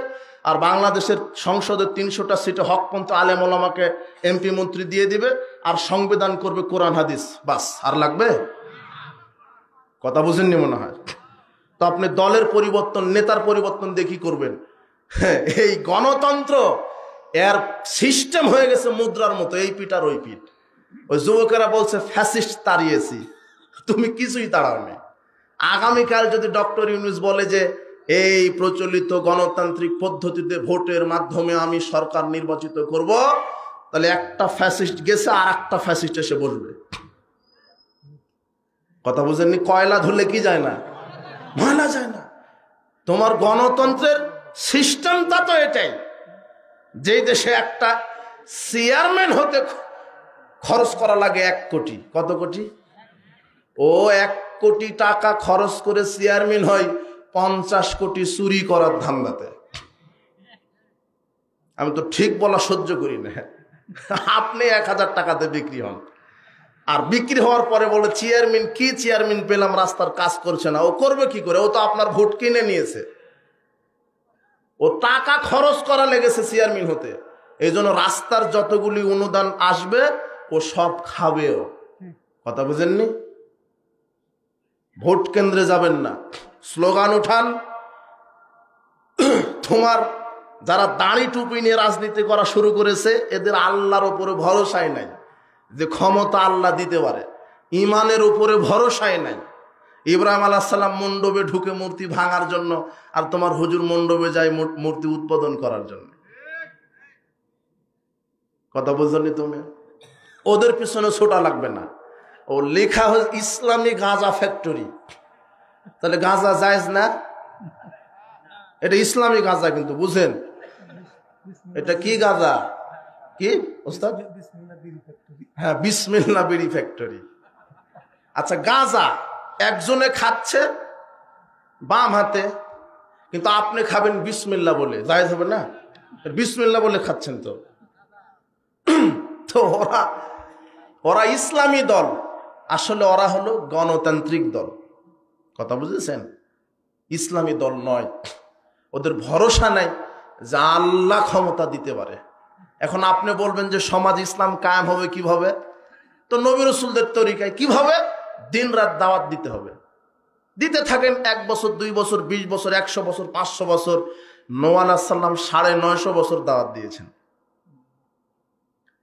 আর বাংলাদেশের সংসদের 300টা সিটে হকপন্থী আলেম ওলামাকে এমপি মন্ত্রী দিয়ে দিবে, আর সংবিধান করবে কোরআন হাদিস, বাস। আর লাগবে? কথা বুঝেননি মনে হয়? তো আপনি দলের পরিবর্তন, নেতার পরিবর্তন দেখি করবেন। এই গণতন্ত্র এর সিস্টেম হয়ে গেছে মুদ্রার মতো, এই পিঠ আর ওই পিঠ। ওই যুবকেরা বলছে ফ্যাসিস্ট তাড়িয়েছি, তুমি কিছুই তাড়াওনি। আগামীকাল যদি ডক্টর ইউনূস বলে যে এই প্রচলিত গণতান্ত্রিক পদ্ধতিতে ভোটের মাধ্যমে আমি সরকার নির্বাচিত করব, তাহলে একটা ফ্যাসিস্ট গেছে আর একটা ফ্যাসিস্ট এসে বসবে। কথা বুঝেননি? কয়লা ধুলে কি যায় না? ময়লা যায় না। তোমার গণতন্ত্রের সিস্টেমটা তো এটাই, যেই দেশে একটা চেয়ারম্যান হতে খরচ করা লাগে 1 কোটি। কত কোটি? ও 1 কোটি টাকা খরচ করে চেয়ারম্যান হয় 50 কোটি চুরি করার ধান্দাতে। আমি তো ঠিক বলা সহ্য করি না। আপনি 1000 টাকাতে বিক্রি হন, আর বিক্রি হওয়ার পরে বলে চেয়ারম্যান, কি চেয়ারম্যান পেলাম, রাস্তার কাজ করছে না। ও করবে কি করে? ও তো আপনার ভোট কিনে নিয়েছে, ও টাকা খরচ করা লেগেছে চেয়ারম্যান হতে। এই জন্য রাস্তার যতগুলি অনুদান আসবে ও সব খাবেও। কথা বুঝেননি? ভোট কেন্দ্রে যাবেন না, স্লোগান উঠান। তোমার যারা দাড়ি টুপি নিয়ে রাজনীতি করা শুরু করেছে, এদের আল্লাহর উপরে ভরসাই নাই যে ক্ষমতা আল্লাহ দিতে পারে, ইমানের উপরে ভরসাই নাই। ইব্রাহিম আলাইহিস সালাম মণ্ডপে ঢুকে মূর্তি ভাঙার জন্য, আর তোমার হুজুর মণ্ডপে যায় মূর্তি উদ্বোধন করার জন্য। কথা বুঝলি তুমি? ওদের পিছনে ছোটা লাগবে না। ও লেখা হয়েছে ইসলামী গাঁজা ফ্যাক্টরি, তাহলে গাঁজা জায়েজ না? এটা ইসলামী গাঁজা, কিন্তু বুঝেন এটা কি গাঁজা? কি ওস্তাদ? হ্যাঁ, বিসমিল্লাহ বিড়ি ফ্যাক্টরি। আচ্ছা, গাঁজা একজনে খাচ্ছে বাম হাতে, কিন্তু আপনি খাবেন বিসমিল্লাহ বলে, জায়েজ হবে না? বিসমিল্লাহ বলে খাচ্ছেন তো। তো ওরা ইসলামী দল, আসলে ওরা হলো গণতান্ত্রিক দল। কথা বুঝেছেন? ইসলামী দল নয়। ওদের ভরসা নাই যে আল্লাহ ক্ষমতা দিতে পারে। এখন আপনি বলবেন যে সমাজ ইসলাম কায়েম হবে কিভাবে? তো নবী রাসূলদের তরিকায়। কিভাবে? দিন রাত দাওয়াত দিতে হবে। দিতে থাকেন 1 বছর, 2 বছর, 20 বছর, 100 বছর, 500 বছর। নূহ আলাইহিস সালাম 950 বছর দাওয়াত দিয়েছেন।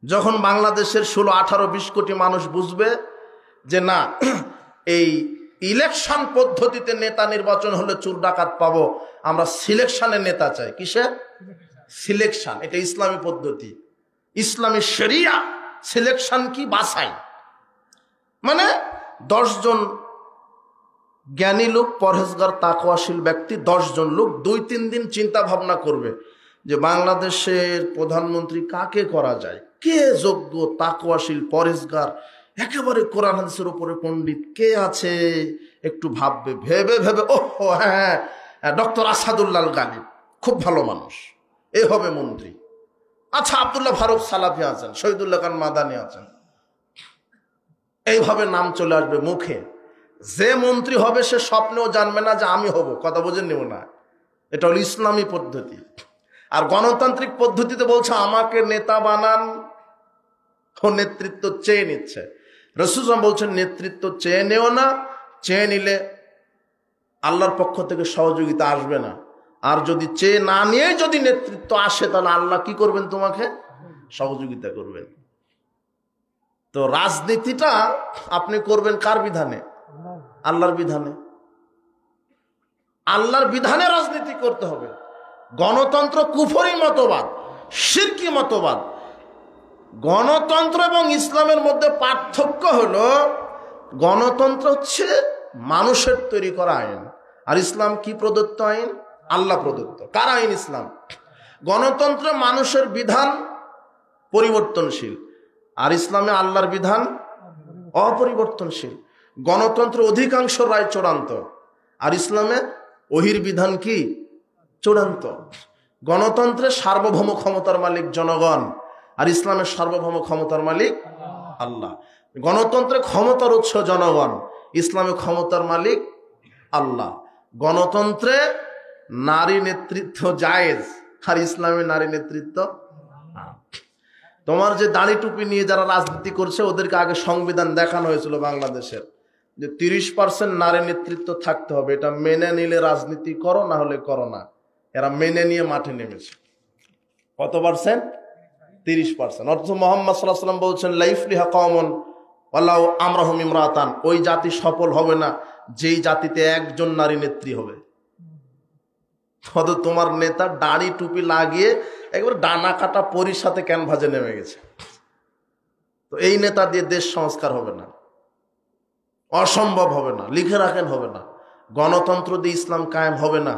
যখন বাংলাদেশের 16, 18, 20 কোটি মানুষ বুঝবে যে না, এই ইলেকশন পদ্ধতিতে নেতা নির্বাচন হলে চোর ডাকাত পাবো, আমরা সিলেকশনের নেতা চাই। কিসে? সিলেকশন। এটা ইসলামী পদ্ধতি, ইসলামী শরিয়া। সিলেকশন কি? বাছাই। মানে 10 জন জ্ঞানী লোক, পরহেজগার, তাকওয়াশীল ব্যক্তি, 10 জন লোক 2-3 দিন চিন্তা ভাবনা করবে যে বাংলাদেশের প্রধানমন্ত্রী কাকে করা যায়, কে যোগ্য, তাকওয়াশীল, পরহেজগার, একেবারে কোরআন হাদিসের উপরে পণ্ডিত কে আছে, একটু ভাববে। ভেবে ভেবে ওহ হ্যাঁ, ডক্টর আসাদুল্লাহ গালিব খুব ভালো মানুষ, এ হবে মন্ত্রী। আচ্ছা, আব্দুল্লাহ ফারুক সালাফি আছেন, শহীদুল্লাহ খান মাদানী আছেন। এইভাবে নাম চলে আসবে মুখে। যে মন্ত্রী হবে সে স্বপ্নেও জানবে না যে আমি হব। কথা বোঝেন নিব না? এটা হলো ইসলামী পদ্ধতি। আর গণতান্ত্রিক পদ্ধতিতে বলছে আমাকে নেতা বানান, ও নেতৃত্ব চেয়ে নিচ্ছে। রাসূল বলছেন নেতৃত্ব চেয়ে নেও না, চেয়ে নিলে আল্লাহর পক্ষ থেকে সহযোগিতা আসবে না। আর যদি চেয়ে না নিয়ে যদি নেতৃত্ব আসে, তাহলে আল্লাহ কি করবেন? তোমাকে সহযোগিতা করবেন। তো রাজনীতিটা আপনি করবেন কার বিধানে? আল্লাহর বিধানে। আল্লাহর বিধানে রাজনীতি করতে হবে। গণতন্ত্র কুফরি মতবাদ, শিরকি মতবাদ। গণতন্ত্র এবং ইসলামের মধ্যে পার্থক্য হলো, গণতন্ত্র হচ্ছে মানুষের তৈরি করা আইন, আর ইসলাম কি প্রদত্ত আইন? আল্লাহ প্রদত্ত। কার আইন? ইসলাম। গণতন্ত্রে মানুষের বিধান পরিবর্তনশীল, আর ইসলামে আল্লাহর বিধান অপরিবর্তনশীল। গণতন্ত্র অধিকাংশ রায় চূড়ান্ত, আর ইসলামে ওহির বিধান কি? চূড়ান্ত। গণতন্ত্রে সার্বভৌম ক্ষমতার মালিক জনগণ, আর ইসলামের সার্বভৌম ক্ষমতার মালিক আল্লাহ। গণতন্ত্রে ক্ষমতার উৎস জনগণ, ইসলামে ক্ষমতার মালিক আল্লাহ। গণতন্ত্রে নারী নেতৃত্ব জায়েজ, আর ইসলামে নারী নেতৃত্ব। তোমার যে দাড়ি টুপি নিয়ে যারা রাজনীতি করছে, ওদেরকে আগে সংবিধান দেখানো হয়েছিল বাংলাদেশের, যে 30% নারী নেতৃত্ব থাকতে হবে। এটা মেনে নিলে রাজনীতি করো, না হলে করো না। এরা মেনে নিয়ে মাঠে নেমেছে। কত পার্সেন্ট? 30%। অর্থ মুহাম্মদ সাল্লাল্লাহু আলাইহি ওয়াসাল্লাম বলছেন লাইফলিহা কওমুন ওয়ালাউ আমরাহুম ইমরাতান, ওই জাতি সফল হবে না যেই জাতিতে একজন নারী নেত্রী হবে। কত তোমার নেতা দাড়ি টুপি লাগিয়ে একবার ডানা কাটা পরির সাথে ক্যানভাসে নেমে গেছে। তো এই নেতা দিয়ে দেশ সংস্কার হবে না। অসম্ভব হবে না, লিখে রাখেন, হবে না। গণতন্ত্র দিয়ে ইসলাম কায়েম হবে না।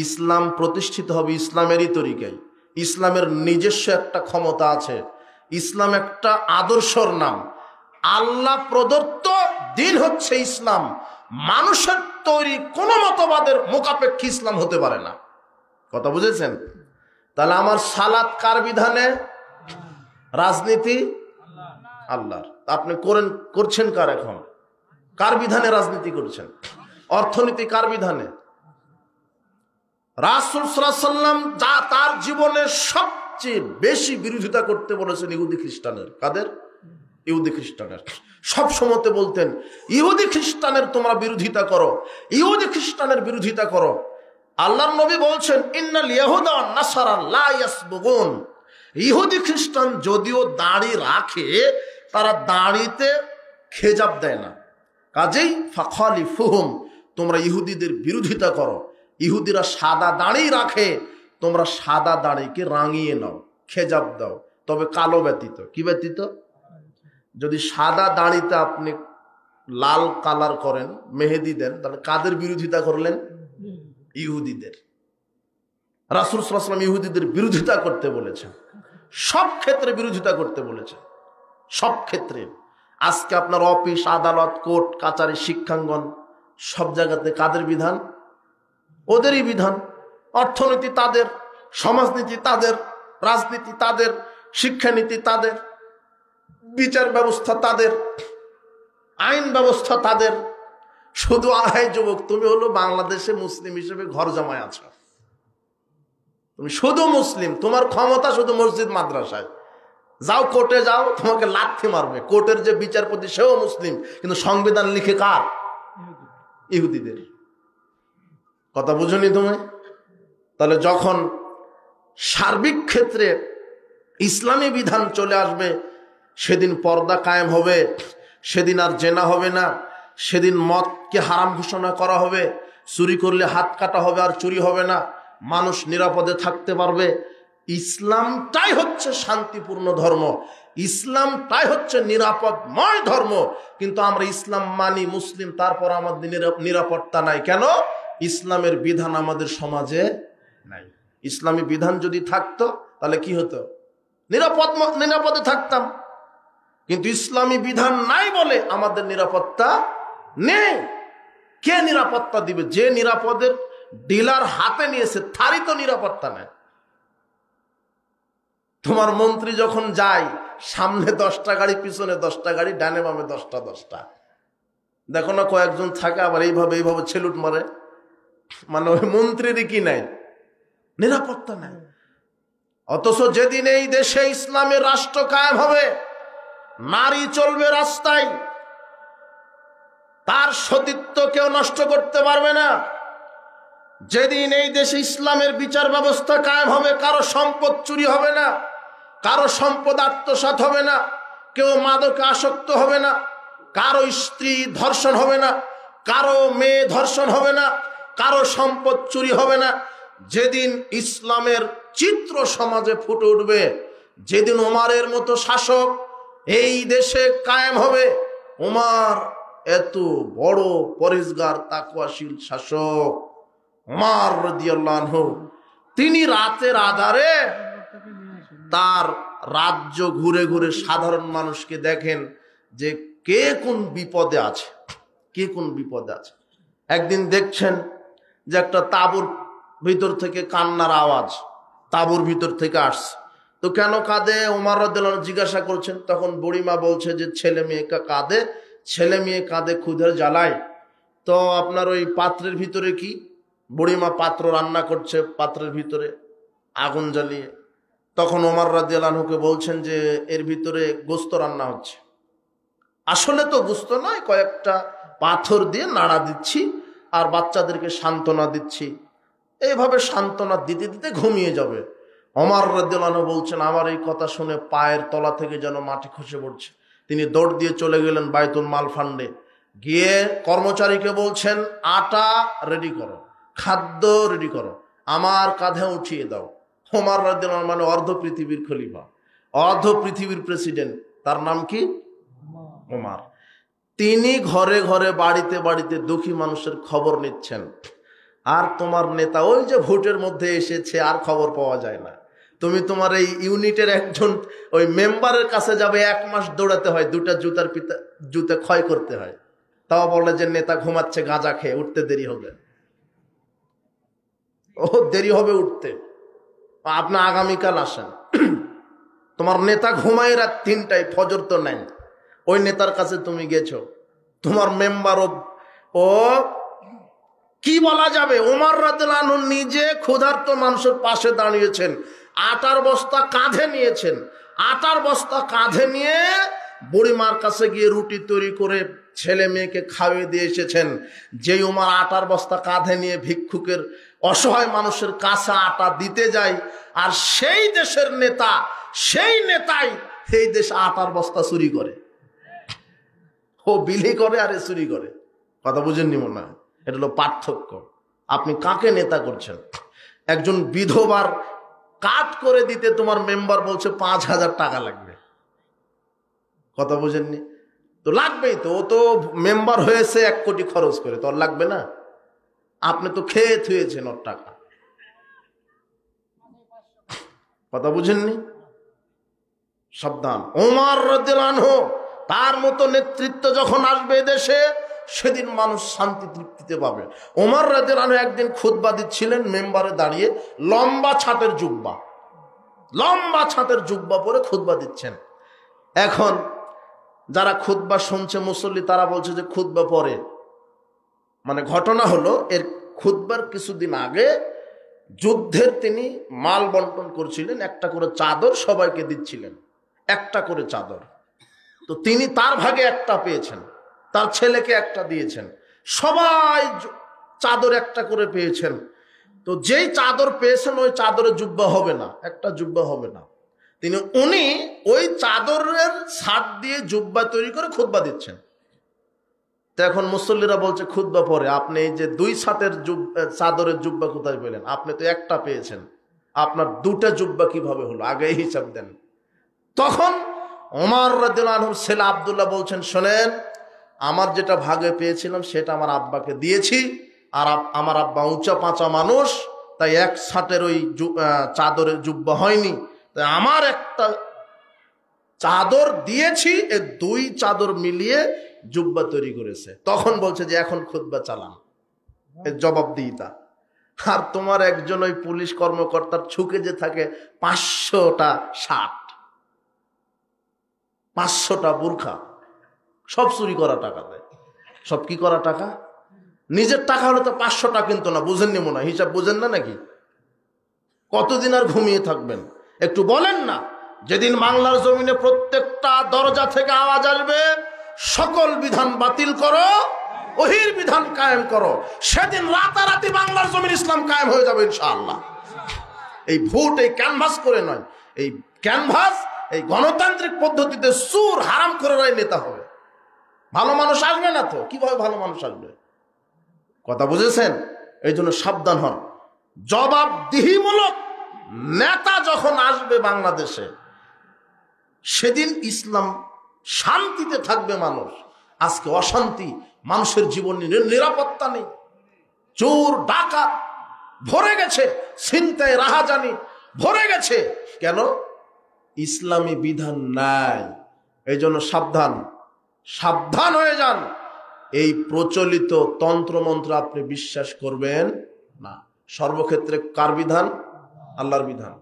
ইসলাম প্রতিষ্ঠিত হবে ইসলামেরই তরিকায়। ইসলামের নিজস্ব একটা ক্ষমতা আছে। ইসলাম একটা আদর্শর নাম। আল্লাহ প্রদত্ত দিন হচ্ছে ইসলাম। মানুষের তৈরি কোন মতবাদের মোকাপেক্ষী ইসলাম হতে পারে না। কথা বুঝেছেন? তাহলে আমার সালাত কার বিধানে? রাজনীতি আল্লাহর। আপনি করছেন কার? এখন কার বিধানে রাজনীতি করছেন? অর্থনীতি কার বিধানে? রাসূল সাল্লাল্লাহু আলাইহি ওয়াসাল্লাম যা তার জীবনে সবচেয়ে বেশি বিরোধিতা করতে বলেছেন ইহুদি খ্রিস্টানের। কাদের? ইহুদি খ্রিস্টানের। সব সময়তে বলতেন ইহুদি খ্রিস্টানের তোমরা বিরোধিতা করো, ইহুদি খ্রিস্টানের বিরোধিতা করো। আল্লাহর নবী বলছেন ইন্নাল ইয়াহুদা ওয়ান নাসারা লা ইয়াসবুগুন। ইহুদি খ্রিস্টান যদিও দাড়ি রাখে, তারা দাড়িতে খেজাব দেয় না। কাজেই ফাখালিফুহুম, তোমরা ইহুদিদের বিরোধিতা করো। ইহুদিরা সাদা দাড়ি রাখে, তোমরা সাদা দাড়িকে রাঙিয়ে নাও, খেজাব দাও, তবে কালো ব্যতীত। কি ব্যতীত? যদি সাদা দাড়িতে আপনি লাল কালার করেন, মেহেদি দেন, তাহলে কাদের বিরোধিতা করলেন? ইহুদিদের। রাসূল সাল্লাল্লাহু আলাইহি ওয়াসাল্লাম ইহুদিদের বিরোধিতা করতে বলেছেন, সব ক্ষেত্রে বিরোধিতা করতে বলেছেন, সব ক্ষেত্রে। আজকে আপনার অফিস, আদালত, কোর্ট কাচারি, শিক্ষাঙ্গন সব জায়গাতে কাদের বিধান? ওদেরই বিধান। অর্থনীতি তাদের, সমাজনীতি তাদের, রাজনীতি তাদের, শিক্ষানীতি তাদের, বিচার ব্যবস্থা তাদের, আইন ব্যবস্থা তাদের। শুধু আয় যুবক, তুমি হলো বাংলাদেশে মুসলিম হিসেবে ঘর জমায় আছো, তুমি শুধু মুসলিম, তোমার ক্ষমতা শুধু মসজিদ মাদ্রাসায়। যাও কোর্টে যাও, তোমাকে লাথি মারবে। কোর্টের যে বিচারপতি সেও মুসলিম, কিন্তু সংবিধান লিখে কার? ইহুদিদের। কথা বুঝনি তুমি? তাহলে যখন সার্বিক ক্ষেত্রে ইসলামী বিধান চলে আসবে, সেদিন পর্দা কায়েম হবে, সেদিন আর জেনা হবে না, সেদিন মদকে হারাম ঘোষণা করা হবে, চুরি করলে হাত কাটা হবে আর চুরি হবে না, মানুষ নিরাপদে থাকতে পারবে। ইসলামটাই হচ্ছে শান্তিপূর্ণ ধর্ম, ইসলামটাই হচ্ছে নিরাপদময় ধর্ম। কিন্তু আমরা ইসলাম মানি, মুসলিম, তারপর আমাদের নিরাপত্তা নাই। কেন? ইসলামের বিধান আমাদের সমাজে নাই। ইসলামী বিধান যদি থাকতো তাহলে কি হতো? নিরাপদে থাকতাম। কিন্তু ইসলামী বিধান নাই বলে আমাদের নিরাপত্তা নেই। কে নিরাপত্তা দিবে? যে নিরাপদের ডিলার হাতে নিয়েছে তারই তো নিরাপত্তা নেই। তোমার মন্ত্রী যখন যায়, সামনে 10টা গাড়ি, পিছনে 10টা গাড়ি, ডানে বামে 10টা। দেখো না, কয়েকজন থাকে আবার এইভাবে ছেলুট মারে। মানে ওই মন্ত্রীরই কি নাই? নিরাপত্তা নাই। অথচ যেদিন এই দেশে ইসলামের রাষ্ট্র কায়েম হবে, নারী চলবে রাস্তায়, তার সতীত্ব কেউ নষ্ট করতে পারবে না। যেদিন এই দেশে ইসলামের বিচার ব্যবস্থা কায়েম হবে, কারো সম্পদ চুরি হবে না, কারো সম্পদ আত্মসাৎ হবে না, কেউ মাদকে আসক্ত হবে না, কারো স্ত্রী ধর্ষণ হবে না, কারো মেয়ে ধর্ষণ হবে না, কারো সম্পদ চুরি হবে না। যেদিন ইসলামের চিত্র সমাজে ফুটে উঠবে, যেদিন ওমরের মতো শাসক এই দেশে কায়েম হবে, ওমর এত বড় পরেজগার তাকওয়াশীল শাসক, ওমর রাদিয়াল্লাহু আনহু, তিনি রাতের আধারে তার রাজ্য ঘুরে ঘুরে সাধারণ মানুষকে দেখেন যে কে কোন বিপদে আছে, কে কোন বিপদে আছে। একদিন দেখছেন যে একটা তাঁবুর ভিতর থেকে কান্নার আওয়াজ তাঁবুর ভিতর থেকে আসছে। তো কেন কাঁদে? ওমর রাদিয়াল্লাহু আনহু জিজ্ঞাসা করছেন। তখন বুড়িমা বলছে যে ছেলে মেয়েকে কাঁদে, ছেলে মেয়ে কাঁদে ক্ষুধার জ্বালায়। তো আপনার ওই পাত্রের ভিতরে কি? বুড়িমা পাত্র রান্না করছে, পাত্রের ভিতরে আগুন জ্বালিয়ে। তখন ওমর রাদিয়াল্লাহু আনহুকে বলছেন যে এর ভিতরে গোস্ত রান্না হচ্ছে। আসলে তো গোস্ত নয়, কয়েকটা পাথর দিয়ে নাড়া দিচ্ছি আর বাচ্চাদেরকে সান্ত্বনা দিচ্ছি। এইভাবে সান্ত্বনা দিতে দিতে ঘুমিয়ে যাবে। ওমর রাদিয়াল্লাহু আনহু বলছেন, আমার এই কথা শুনে পায়ের তলা থেকে যেন মাটি খসে পড়ছে। তিনি দৌড় দিয়ে চলে গেলেন বাইতুল মাল ফান্ডে, গিয়ে কর্মচারীকে বলছেন আটা রেডি করো, খাদ্য রেডি করো, আমার কাঁধে উঠিয়ে দাও। ওমর রাদিয়াল্লাহু আনহু মানে অর্ধ পৃথিবীর খলিফা, অর্ধ পৃথিবীর প্রেসিডেন্ট, তার নাম কি? ওমর। তিনি ঘরে ঘরে বাড়িতে বাড়িতে দুঃখী মানুষের খবর নিচ্ছেন। আর তোমার নেতা ওই যে ভোটের মধ্যে এসেছে, আর খবর পাওয়া যায় না। তুমি তোমার এই ইউনিটের একজন ওই মেম্বারের কাছে যাবে, 1 মাস দৌড়াতে হয়, 2টা জুতা ক্ষয় করতে হয়। তাও বলে যে নেতা ঘুমাচ্ছে গাঁজা খেয়ে, উঠতে দেরি হবে। ও দেরি হবে উঠতে, আপনি আগামীকাল আসেন। তোমার নেতা ঘুমায় রাত 3টায়, ফজর তো নাই। ওই নেতার কাছে তুমি গেছো, তোমার মেম্বার ও কি বলা যাবে, ওমর রাদিয়াল্লাহু আনহু নিজে ক্ষুধার্ত মানুষের পাশে দাঁড়িয়েছেন, আটার বস্তা কাঁধে নিয়েছেন, আটার বস্তা কাঁধে নিয়ে বুড়িমার কাছে গিয়ে রুটি তৈরি করে ছেলে মেয়েকে খাইয়ে দিয়ে এসেছেন। যেই ওমর আটার বস্তা কাঁধে নিয়ে ভিক্ষুকের অসহায় মানুষের কাছে আটা দিতে যায়, আর সেই দেশের নেতা, সেই নেতাই এই দেশে আটার বস্তা চুরি করে। ও বিলি করে আর চুরি করে। কথা বুঝেননি মনে হয়? এটা হলো পার্থক্য। আপনি কাকে নেতা করছেন? একজন বিধবার কাট করে দিতে তোমার মেম্বার বলছে 5,000 টাকা লাগবে। কথা বুঝেননি? তো লাগবেই তো, ও তো মেম্বার হয়েছে 1 কোটি খরচ করে, তো লাগবে না? আপনি তো খেয়ে থুয়েছেন ওর টাকা। কথা বুঝেননি? সাবধান। ওমর রাদিয়াল্লাহু আনহু তার মতো নেতৃত্ব যখন আসবে দেশে, সেদিন মানুষ শান্তি তৃপ্তিতে পাবে। ওমর রাদিয়াল্লাহু আনহু একদিন খুতবা দিচ্ছিলেন মেম্বারে দাঁড়িয়ে, লম্বা ছাটের জুব্বা পরে খুতবা দিচ্ছেন। এখন যারা খুতবা শুনছে মুসল্লি, তারা বলছে যে খুতবা পরে, মানে ঘটনা হলো এর খুতবার কিছুদিন আগে যুদ্ধের তিনি মাল বন্টন করছিলেন, একটা করে চাদর সবাইকে দিচ্ছিলেন, একটা করে চাদর। তো তিনি তার ভাগে একটা পেয়েছেন, তার ছেলেকে একটা দিয়েছেন, সবাই চাদর একটা করে পেয়েছেন। তো যেই চাদর পেয়েছেন ওই চাদরের জুব্বা হবে না, একটা জুব্বা হবে না। উনি ওই চাদরের ছাদ দিয়ে জুব্বা তৈরি করে খুতবা দিচ্ছেন। তো এখন মুসল্লিরা বলছে খুতবা পরে, আপনি এই যে 2 ছাদের চাদরের জুব্বা কোথায় পেলেন? আপনি তো একটা পেয়েছেন, আপনার 2টা জুব্বা কিভাবে হলো? আগে হিসাব দেন। তখন ওমর রাদিয়াল্লাহু আনহুর ছেলে আব্দুল্লাহ বলছেন, শোনেন, আমার যেটা ভাগে পেয়েছিলাম সেটা আমার আব্বাকে দিয়েছি, আর আমার আব্বা উঁচা পাঁচা মানুষ, তাই 1 ছাটের ওই চাদরের জুব্বা হয়নি, তাই আমার একটা চাদর দিয়েছি, এই 2 চাদর মিলিয়ে জুব্বা তৈরি করেছে। তখন বলছে যে এখন খুতবা চালান, এর জবাব দিই তা। আর তোমার একজন ওই পুলিশ কর্মকর্তার ছুকে যে থাকে 500টা শার্ট, 500টা বোরখা, সব চুরি করা টাকা দেয়। সব কি করা টাকা? নিজের টাকা হলে তো 500টা কিন্তু না, বুঝেননি মনে হয়? হিসাব বুঝেন না নাকি? কতদিন আর ঘুমিয়ে থাকবেন? একটু বলেন না। যেদিন বাংলার জমিনে প্রত্যেকটা দরজা থেকে আওয়াজ আসবে, সকল বিধান বাতিল করো, ওহির বিধান কায়েম করো, সেদিন রাতারাতি বাংলার জমিন ইসলাম কায়েম হয়ে যাবে ইনশাআল্লাহ। এই ভোট এই ক্যানভাস করে নয়, এই ক্যানভাস এই গণতান্ত্রিক পদ্ধতিতে সুর হারাম করারাই নেতা হবে। ভালো মানুষ আসবে না তো? কিভাবে ভালো মানুষ আসবে? কথা বুঝেছেন? এই জন্য সাবধান হন। জবাবদিহিমূলক নেতা যখন আসবে বাংলাদেশে, সেদিন ইসলাম শান্তিতে থাকবে মানুষ। আজকে অশান্তি, মানুষের জীবনে নিরাপত্তা নেই, চোর ডাকাত ভরে গেছে, ছিনতাই রাহাজানি ভরে গেছে। কেন? ইসলামী বিধান নাই। এই জন্য সাবধান হয়ে যান। এই প্রচলিত তন্ত্রমন্ত্র আপনি বিশ্বাস করবেন না। সর্বক্ষেত্রে কার বিধান? আল্লাহর বিধান।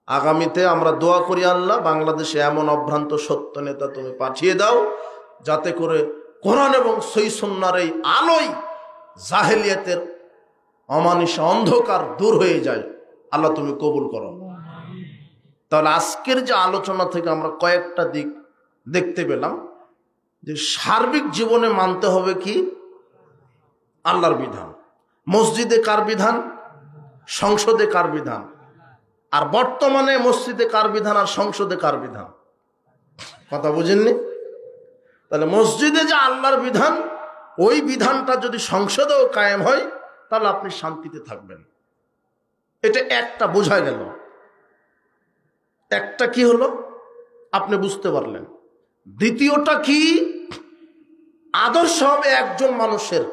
আগামীতে আমরা দোয়া করি, আল্লাহ বাংলাদেশে এমন অভ্রান্ত সত্য নেতা তুমি পাঠিয়ে দাও, যাতে করে কোরআন এবং সহিহ সুন্নাহর এই আলোয় জাহেলিয়াতের অমানিসা অন্ধকার দূর হয়ে যায়। আল্লাহ তুমি কবুল করো। তাহলে আজকের যে আলোচনা থেকে আমরা কয়েকটা দিক দেখতে পেলাম, যে সার্বিক জীবনে মানতে হবে কি? আল্লাহর বিধান। মসজিদে কার বিধান? সংসদে কার বিধান? আর বর্তমানে মসজিদে কার বিধান আর সংসদে কার বিধান? কথা বুঝেননি? তাহলে মসজিদে যে আল্লাহর বিধান, ওই বিধানটা যদি সংসদেও কায়েম হয়, তাহলে আপনি শান্তিতে থাকবেন। এটা একটা বোঝা গেল। একটা কি হলো আপনি বুঝতে পারলেন। দ্বিতীয়টা কি? আদর্শ হবে একজন মানুষের,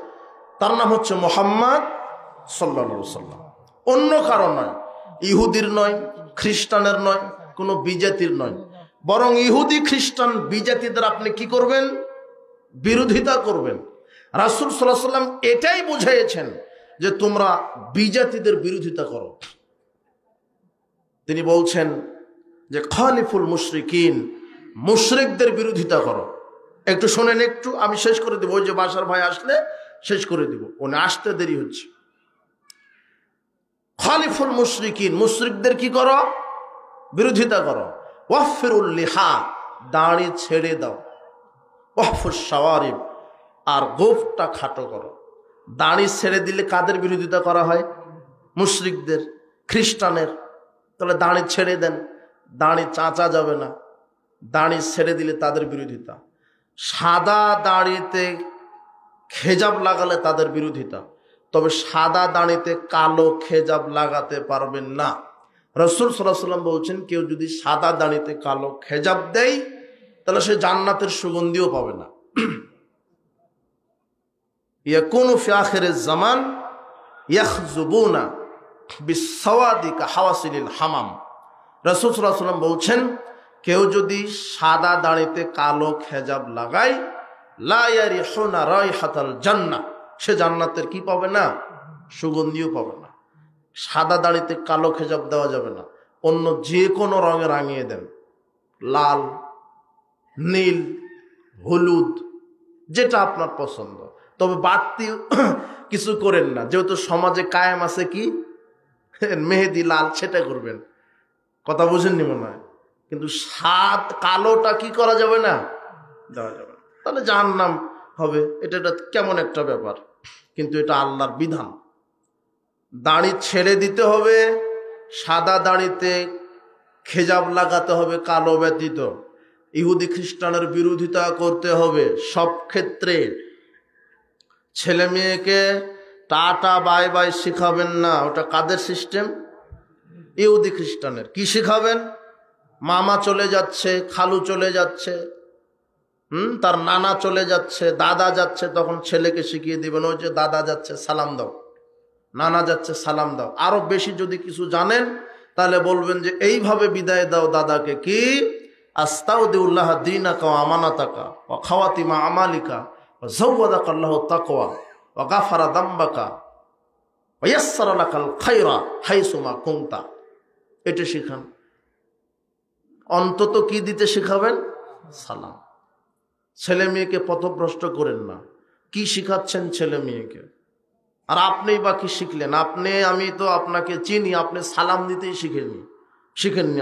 তার নাম হচ্ছে মুহাম্মদ সাল্লাল্লাহু আলাইহি সাল্লাম। অন্য কারো নয়, ইহুদির নয়, খ্রিস্টানের নয়, কোনো বিজাতির নয়। বরং ইহুদি খ্রিস্টান বিজাতিদের আপনি কি করবেন? বিরোধিতা করবেন। রাসূল সাল্লাল্লাহু আলাইহি সাল্লাম এটাই বুঝিয়েছেন যে তোমরা বিজাতিদের বিরোধিতা করো। তিনি বলছেন যে খালিফুল মুশরিকিন, মুশরিকদের বিরোধিতা করো। একটু শোনেন, একটু আমি শেষ করে দেবো, ওই যে বাসার ভাই আসলে শেষ করে দিব, উনি আসতে দেরি হচ্ছে। খালিফুল মুশরিকিন, মুশরিকদের কি করো? বিরোধিতা করো। ওয়াফিরুল লিহা, দাড়ি ছেড়ে দাও। ওয়াফুস শাওয়ারিব, আর গোফটা খাটো করো। দাড়ি ছেড়ে দিলে কাদের বিরোধিতা করা হয়? মুশরিকদের, খ্রিস্টানের। তাহলে দাড়ি ছেড়ে দেন, দাড়ি চাঁচা যাবে না, দাড়ি ছেড়ে দিলে তাদের বিরোধিতা। সাদা দাড়িতে খেজাব লাগালে তাদের বিরোধিতা, তবে সাদা দাড়িতে কালো খেজাব লাগাতে পারবেন না। রাসূল সাল্লাল্লাহু আলাইহি সাল্লাম বলছেন কেউ যদি সাদা দাড়িতে কালো খেজাব দেয় তাহলে সে জান্নাতের সুগন্ধিও পাবে না। ইয়াকুনু ফি আখিরিজ জামান ইয়াখযুবুনা বিসসাওয়াদি কাহাওয়াসিলিল হামাম। রাসূল সাল্লাল্লাহু আলাইহি সাল্লাম বলছেন কেউ যদি সাদা দাড়িতে কালো খেজাব লাগায়, লা ইয়ারিহুনা রাইহাতাল জান্নাহ, সে জান্নাতের কি পাবে না? সুগন্ধিও পাবে না। সাদা দাড়িতে কালো খেজাব দেওয়া যাবে না, অন্য যে কোনো রঙে রাঙিয়ে দেন, লাল, নীল, হলুদ, যেটা আপনার পছন্দ। তবে বাড়তি কিছু করেন না, যেহেতু সমাজে কায়েম আছে কি মেহেদি লাল, সেটা করবেন। কথা বুঝেননি মনে হয়। কিন্তু সাদ কালোটা কি করা যাবে না? দেওয়া যাবে না, তাহলে জাহান্নাম হবে। এটা কেমন একটা ব্যাপার, কিন্তু এটা আল্লাহর বিধান। দাড়ি ছেড়ে দিতে হবে, সাদা দাড়িতে খেজাব লাগাতে হবে কালো ব্যতীত। ইহুদি খ্রিস্টানের বিরোধিতা করতে হবে সব ক্ষেত্রে। ছেলে মেয়েকে টাটা বাই বাই শিখাবেন না, ওটা কাদের সিস্টেম? ইহুদি খ্রিস্টানের। কি শিখাবেন? মামা চলে যাচ্ছে, খালু চলে যাচ্ছে, তার নানা চলে যাচ্ছে, দাদা যাচ্ছে, তখন ছেলেকে শিখিয়ে দিবেন ওই যে দাদা যাচ্ছে সালাম দাও, নানা যাচ্ছে সালাম দাও। আরো বেশি যদি কিছু জানেন তাহলে বলবেন যে এইভাবে বিদায় দাও দাদাকে, কি আস্তাউদিউল্লাহ দীনাকা ওয়া আমানাতাকা ওয়া খাওয়াতিমা আমালিকা ওয়া যাওয়াদাকা আল্লাহু তাকওয়া ওয়া গাফারা দামবাকা ওয়া ইয়াসসারা লাকাল খায়রা হাইসুমা কুনতা। এটা শিখান। অন্তত কি দিতে শিখাবেন? সালাম। ছেলে মেয়েকে পথভ্রষ্ট করেন না। কি শিখাচ্ছেন ছেলে মেয়েকে? আর আপনি বা কি শিখলেন? আমি তো আপনাকে চিনি, আপনি সালাম দিতেই শিখেননি।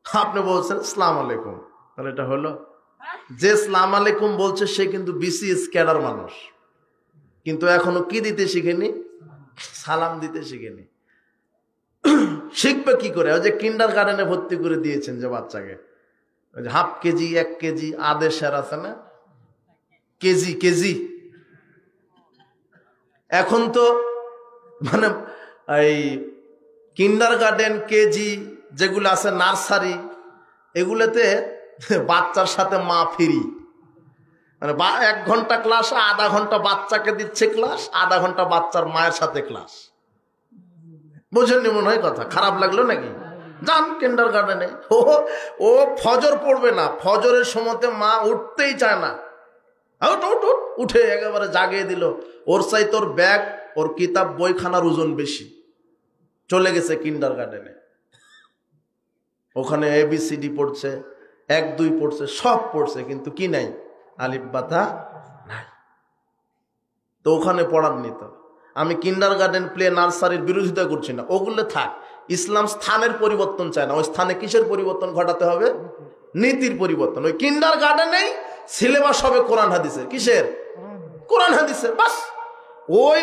আপনি বলছেন আসসালামু আলাইকুম, তাহলে এটা হলো? যে আসসালামু আলাইকুম বলছে সে কিন্তু বিসিএস ক্যাডার মানুষ, কিন্তু এখনো কি দিতে শিখেনি? সালাম দিতে শিখেনি। শিখবে কি করে? ওই যে কিন্ডার গার্ডেনে ভর্তি করে দিয়েছেন যে বাচ্চাকে, ওই যে হাফ কেজি 1 কেজি আদেশের আছে না, কেজি। এখন তো মানে এই কিন্ডার গার্ডেন, কেজি যেগুলো আছে, নার্সারি, এগুলোতে বাচ্চার সাথে মা ফ্রি। মানে 1 ঘন্টা ক্লাস, আধা ঘন্টা বাচ্চাকে দিচ্ছে ক্লাস, আধা ঘন্টা বাচ্চার মায়ের সাথে ক্লাস। বোঝেননি মনে হয় কথা? খারাপ লাগলো নাকি? যান কিন্ডার গার্ডেনে। ও ফজর পড়বে না, ফজরের সময়তে মা উঠতেই চায় না, উঠে একেবারে জাগিয়ে দিল। ওর চাই তোর ব্যাগ, ওর কিতাব বইখানার ওজন বেশি। চলে গেছে কিন্ডার গার্ডেনে, ওখানে ABCD পড়ছে, 1 2 পড়ছে, সব পড়ছে, কিন্তু কি নাই? আলিফ বাতা নাই। তো ওখানে পড়াননি। তো আমি কিন্ডার গার্ডেন, প্লে, নার্সারির বিরোধিতা করছি না, ওগুলো থাক। ইসলাম স্থানের পরিবর্তন চায় না, ওই স্থানে কিসের পরিবর্তন ঘটাতে হবে? নীতির পরিবর্তন। ওই কিন্ডার গার্ডেনেই সিলেবাস হবে কোরআন হাদিসের। কিসের? কোরআন হাদিসের। বাস ওই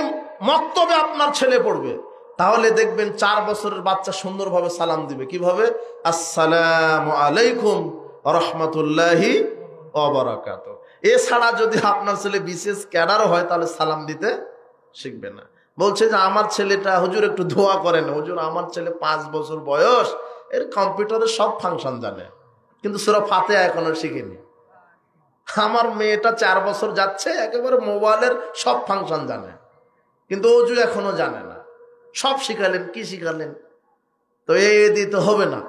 মক্তবে আপনার ছেলে পড়বে, তাহলে দেখবেন 4 বছরের বাচ্চা সুন্দরভাবে সালাম দিবে। কিভাবে? আসসালামু আলাইকুম ওয়া রাহমাতুল্লাহি ওয়া বারাকাতুহু। এছাড়া যদি আপনার ছেলে বিশেষ ক্যাডারও হয় তাহলে সালাম দিতে শিখবে না। বলছে যে আমার ছেলেটা, হুজুর একটু দোয়া করেন। হুজুর আমার ছেলে 5 বছর বয়স, এর কম্পিউটারের সব ফাংশন জানে, কিন্তু সূরা ফাতিহা এখনো শিখেনি। আমার মেয়েটা 4 বছর যাচ্ছে, একেবারে মোবাইলের সব ফাংশন জানে, কিন্তু অজু এখনো জানে না। সব শিখালেন, কি শিখালেন? তো এই দিতে হবে না,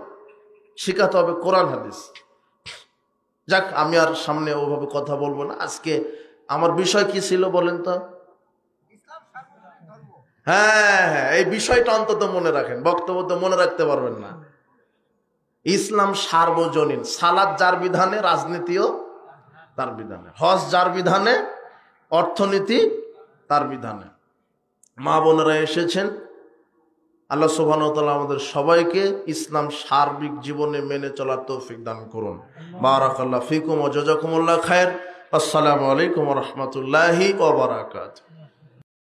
শিখাতে হবে কোরআন হাদিস। যাক, আমি আর সামনে ওভাবে কথা বলবো না। আজকে আমার বিষয় কি ছিল বলেন তো? হ্যাঁ, এই বিষয়টা অন্তত মনে রাখেন, বক্তব্য তো মনে রাখতে পারবেন না। ইসলাম সার্বজনীন। সালাত যার বিধানে, রাজনীতিও তার বিধানে, হজ যার বিধানে, অর্থনীতি তার বিধানে। মা বোনেরা এসেছেন, আল্লাহ সুবহানাহু ওয়া তাআলা আমাদের সবাইকে ইসলাম সার্বিক জীবনে মেনে চলার তৌফিক দান করুন। বারাকাল্লাহু ফিকুম ওয়া জাযাকুমুল্লাহ খায়র। আসসালামু আলাইকুম ওয়া রাহমাতুল্লাহি ওয়া বারাকাতুহু।